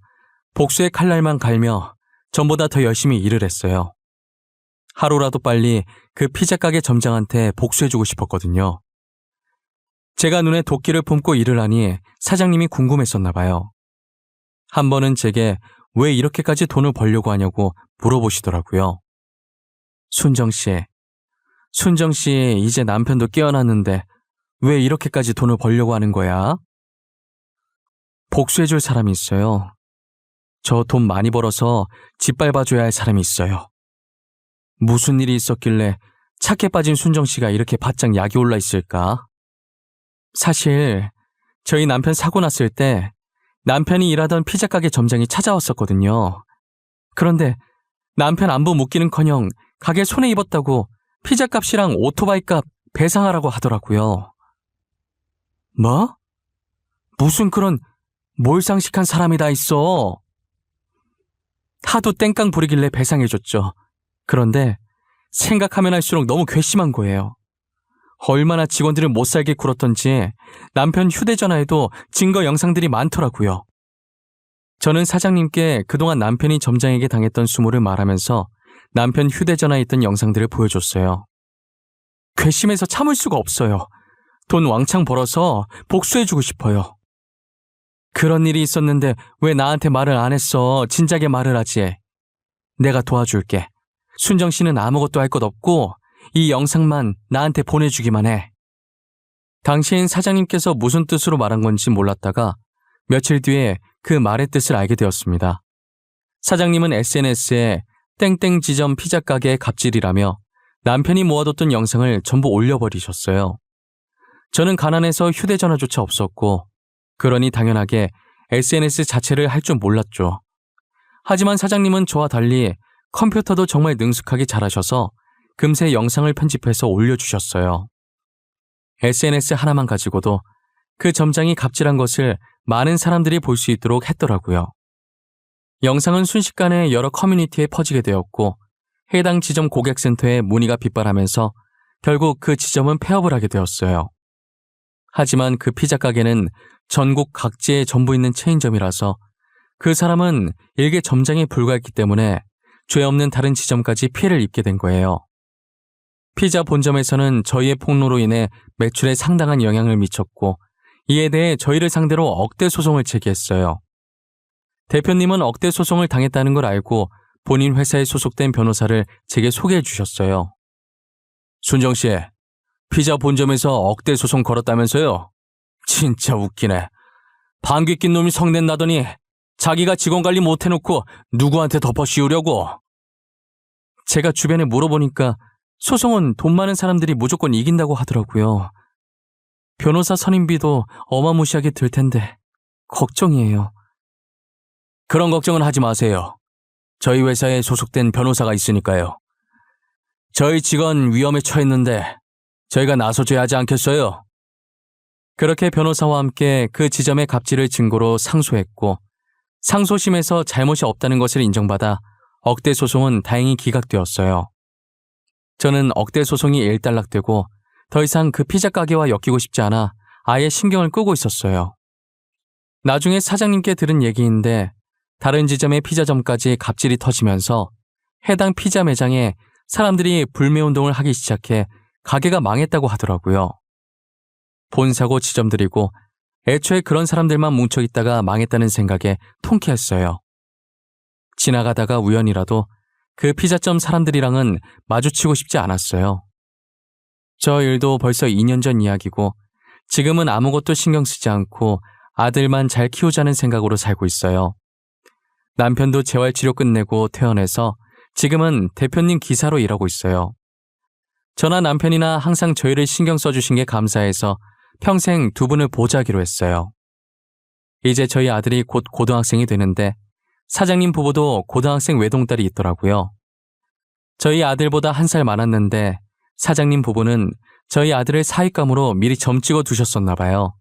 Speaker 1: 복수의 칼날만 갈며 전보다 더 열심히 일을 했어요. 하루라도 빨리 그 피자 가게 점장한테 복수해주고 싶었거든요. 제가 눈에 도끼를 품고 일을 하니 사장님이 궁금했었나 봐요. 한 번은 제게 왜 이렇게까지 돈을 벌려고 하냐고 물어보시더라고요. 순정 씨, 이제 남편도 깨어났는데 왜 이렇게까지 돈을 벌려고 하는 거야? 복수해줄 사람이 있어요. 저 돈 많이 벌어서 짓밟아줘야 할 사람이 있어요. 무슨 일이 있었길래 착해 빠진 순정 씨가 이렇게 바짝 약이 올라 있을까? 사실 저희 남편 사고 났을 때 남편이 일하던 피자 가게 점장이 찾아왔었거든요. 그런데 남편 안부 묻기는커녕 가게 손해 입었다고 피자 값이랑 오토바이 값 배상하라고 하더라고요. 뭐? 무슨 그런 몰상식한 사람이 다 있어. 하도 땡깡 부리길래 배상해줬죠. 그런데 생각하면 할수록 너무 괘씸한 거예요. 얼마나 직원들을 못살게 굴었던지 남편 휴대전화에도 증거 영상들이 많더라고요. 저는 사장님께 그동안 남편이 점장에게 당했던 수모를 말하면서 남편 휴대전화에 있던 영상들을 보여줬어요. 괘씸해서 참을 수가 없어요. 돈 왕창 벌어서 복수해주고 싶어요. 그런 일이 있었는데 왜 나한테 말을 안 했어? 진작에 말을 하지. 내가 도와줄게. 순정 씨는 아무것도 할 것 없고 이 영상만 나한테 보내주기만 해. 당시엔 사장님께서 무슨 뜻으로 말한 건지 몰랐다가 며칠 뒤에 그 말의 뜻을 알게 되었습니다. 사장님은 SNS에 땡땡 지점 피자 가게의 갑질이라며 남편이 모아뒀던 영상을 전부 올려버리셨어요. 저는 가난해서 휴대전화조차 없었고 그러니 당연하게 SNS 자체를 할 줄 몰랐죠. 하지만 사장님은 저와 달리 컴퓨터도 정말 능숙하게 잘하셔서 금세 영상을 편집해서 올려주셨어요. SNS 하나만 가지고도 그 점장이 갑질한 것을 많은 사람들이 볼 수 있도록 했더라고요. 영상은 순식간에 여러 커뮤니티에 퍼지게 되었고 해당 지점 고객센터에 문의가 빗발하면서 결국 그 지점은 폐업을 하게 되었어요. 하지만 그 피자 가게는 전국 각지에 전부 있는 체인점이라서 그 사람은 일개 점장에 불과했기 때문에 죄 없는 다른 지점까지 피해를 입게 된 거예요. 피자 본점에서는 저희의 폭로로 인해 매출에 상당한 영향을 미쳤고 이에 대해 저희를 상대로 억대 소송을 제기했어요. 대표님은 억대 소송을 당했다는 걸 알고 본인 회사에 소속된 변호사를 제게 소개해 주셨어요. 순정 씨, 피자 본점에서 억대 소송 걸었다면서요? 진짜 웃기네. 방귀 낀 놈이 성낸 나더니 자기가 직원 관리 못 해놓고 누구한테 덮어씌우려고. 제가 주변에 물어보니까 소송은 돈 많은 사람들이 무조건 이긴다고 하더라고요. 변호사 선임비도 어마무시하게 들 텐데 걱정이에요. 그런 걱정은 하지 마세요. 저희 회사에 소속된 변호사가 있으니까요. 저희 직원 위험에 처했는데 저희가 나서줘야 하지 않겠어요? 그렇게 변호사와 함께 그 지점의 갑질을 증거로 상소했고 상소심에서 잘못이 없다는 것을 인정받아 억대 소송은 다행히 기각되었어요. 저는 억대 소송이 일단락되고 더 이상 그 피자 가게와 엮이고 싶지 않아 아예 신경을 끄고 있었어요. 나중에 사장님께 들은 얘기인데 다른 지점의 피자점까지 갑질이 터지면서 해당 피자 매장에 사람들이 불매운동을 하기 시작해 가게가 망했다고 하더라고요. 본사고 지점들이고 애초에 그런 사람들만 뭉쳐있다가 망했다는 생각에 통쾌했어요. 지나가다가 우연이라도 그 피자점 사람들이랑은 마주치고 싶지 않았어요. 저 일도 벌써 2년 전 이야기고 지금은 아무것도 신경 쓰지 않고 아들만 잘 키우자는 생각으로 살고 있어요. 남편도 재활치료 끝내고 퇴원해서 지금은 대표님 기사로 일하고 있어요. 저나 남편이나 항상 저희를 신경 써주신 게 감사해서 평생 두 분을 보좌하기로 했어요. 이제 저희 아들이 곧 고등학생이 되는데 사장님 부부도 고등학생 외동딸이 있더라고요. 저희 아들보다 1살 많았는데 사장님 부부는 저희 아들을 사윗감으로 미리 점 찍어 두셨었나 봐요.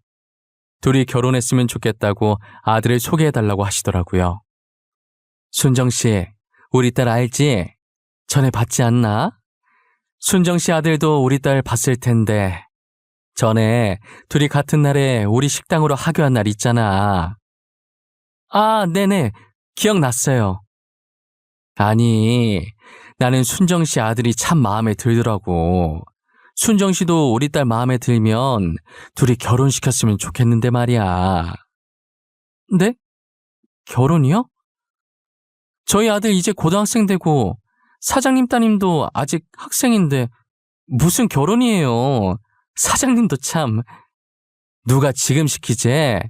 Speaker 1: 둘이 결혼했으면 좋겠다고 아들을 소개해달라고 하시더라고요. 순정씨, 우리 딸 알지? 전에 봤지 않나? 순정씨 아들도 우리 딸 봤을 텐데 전에 둘이 같은 날에 우리 식당으로 하교한 날 있잖아. 아, 네네. 기억났어요. 아니, 나는 순정씨 아들이 참 마음에 들더라고. 순정씨도 우리 딸 마음에 들면 둘이 결혼시켰으면 좋겠는데 말이야. 네? 결혼이요? 저희 아들 이제 고등학생 되고 사장님 따님도 아직 학생인데 무슨 결혼이에요. 사장님도 참. 누가 지금 시키지?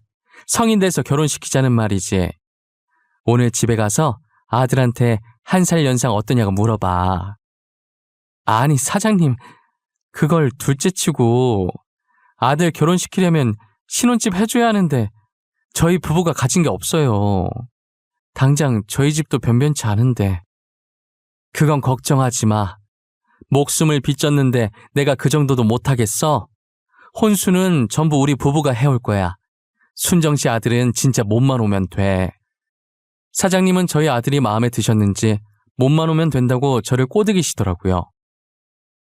Speaker 1: 성인 돼서 결혼시키자는 말이지. 오늘 집에 가서 아들한테 1살 연상 어떠냐고 물어봐. 아니 사장님, 그걸 둘째치고 아들 결혼시키려면 신혼집 해줘야 하는데 저희 부부가 가진 게 없어요. 당장 저희 집도 변변치 않은데. 그건 걱정하지 마. 목숨을 빚졌는데 내가 그 정도도 못하겠어? 혼수는 전부 우리 부부가 해올 거야. 순정씨 아들은 진짜 몸만 오면 돼. 사장님은 저희 아들이 마음에 드셨는지 몸만 오면 된다고 저를 꼬드기시더라고요.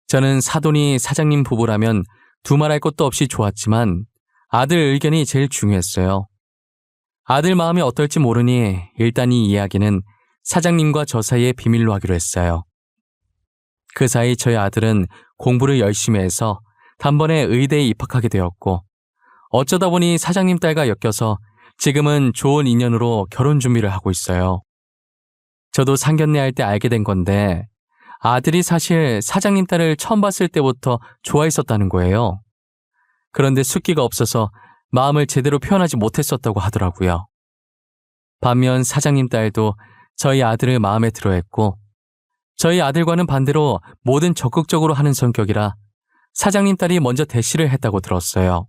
Speaker 1: 저는 사돈이 사장님 부부라면 두말할 것도 없이 좋았지만 아들 의견이 제일 중요했어요. 아들 마음이 어떨지 모르니 일단 이 이야기는 사장님과 저 사이에 비밀로 하기로 했어요. 그 사이 저희 아들은 공부를 열심히 해서 단번에 의대에 입학하게 되었고 어쩌다 보니 사장님 딸과 엮여서 지금은 좋은 인연으로 결혼 준비를 하고 있어요. 저도 상견례 할 때 알게 된 건데 아들이 사실 사장님 딸을 처음 봤을 때부터 좋아했었다는 거예요. 그런데 숫기가 없어서 마음을 제대로 표현하지 못했었다고 하더라고요. 반면 사장님 딸도 저희 아들을 마음에 들어했고 저희 아들과는 반대로 뭐든 적극적으로 하는 성격이라 사장님 딸이 먼저 대시를 했다고 들었어요.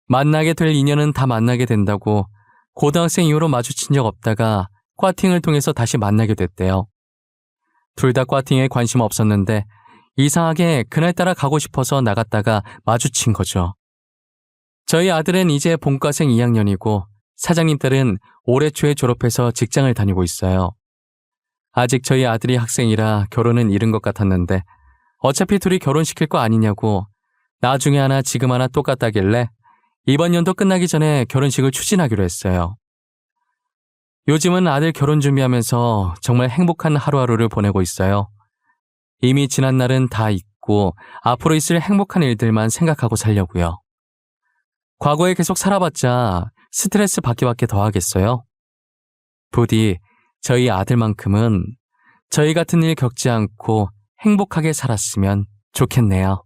Speaker 1: 만나게 될 인연은 다 만나게 된다고 고등학생 이후로 마주친 적 없다가 꽈팅을 통해서 다시 만나게 됐대요. 둘 다 꽈팅에 관심 없었는데 이상하게 그날따라 가고 싶어서 나갔다가 마주친 거죠. 저희 아들은 이제 본과생 2학년이고 사장님 딸은 올해 초에 졸업해서 직장을 다니고 있어요. 아직 저희 아들이 학생이라 결혼은 이른 것 같았는데 어차피 둘이 결혼시킬 거 아니냐고 나중에 하나 지금 하나 똑같다길래 이번 연도 끝나기 전에 결혼식을 추진하기로 했어요. 요즘은 아들 결혼 준비하면서 정말 행복한 하루하루를 보내고 있어요. 이미 지난 날은 다 잊고 앞으로 있을 행복한 일들만 생각하고 살려고요. 과거에 계속 살아봤자 스트레스 받기밖에 더 하겠어요. 부디 저희 아들만큼은 저희 같은 일 겪지 않고 행복하게 살았으면 좋겠네요.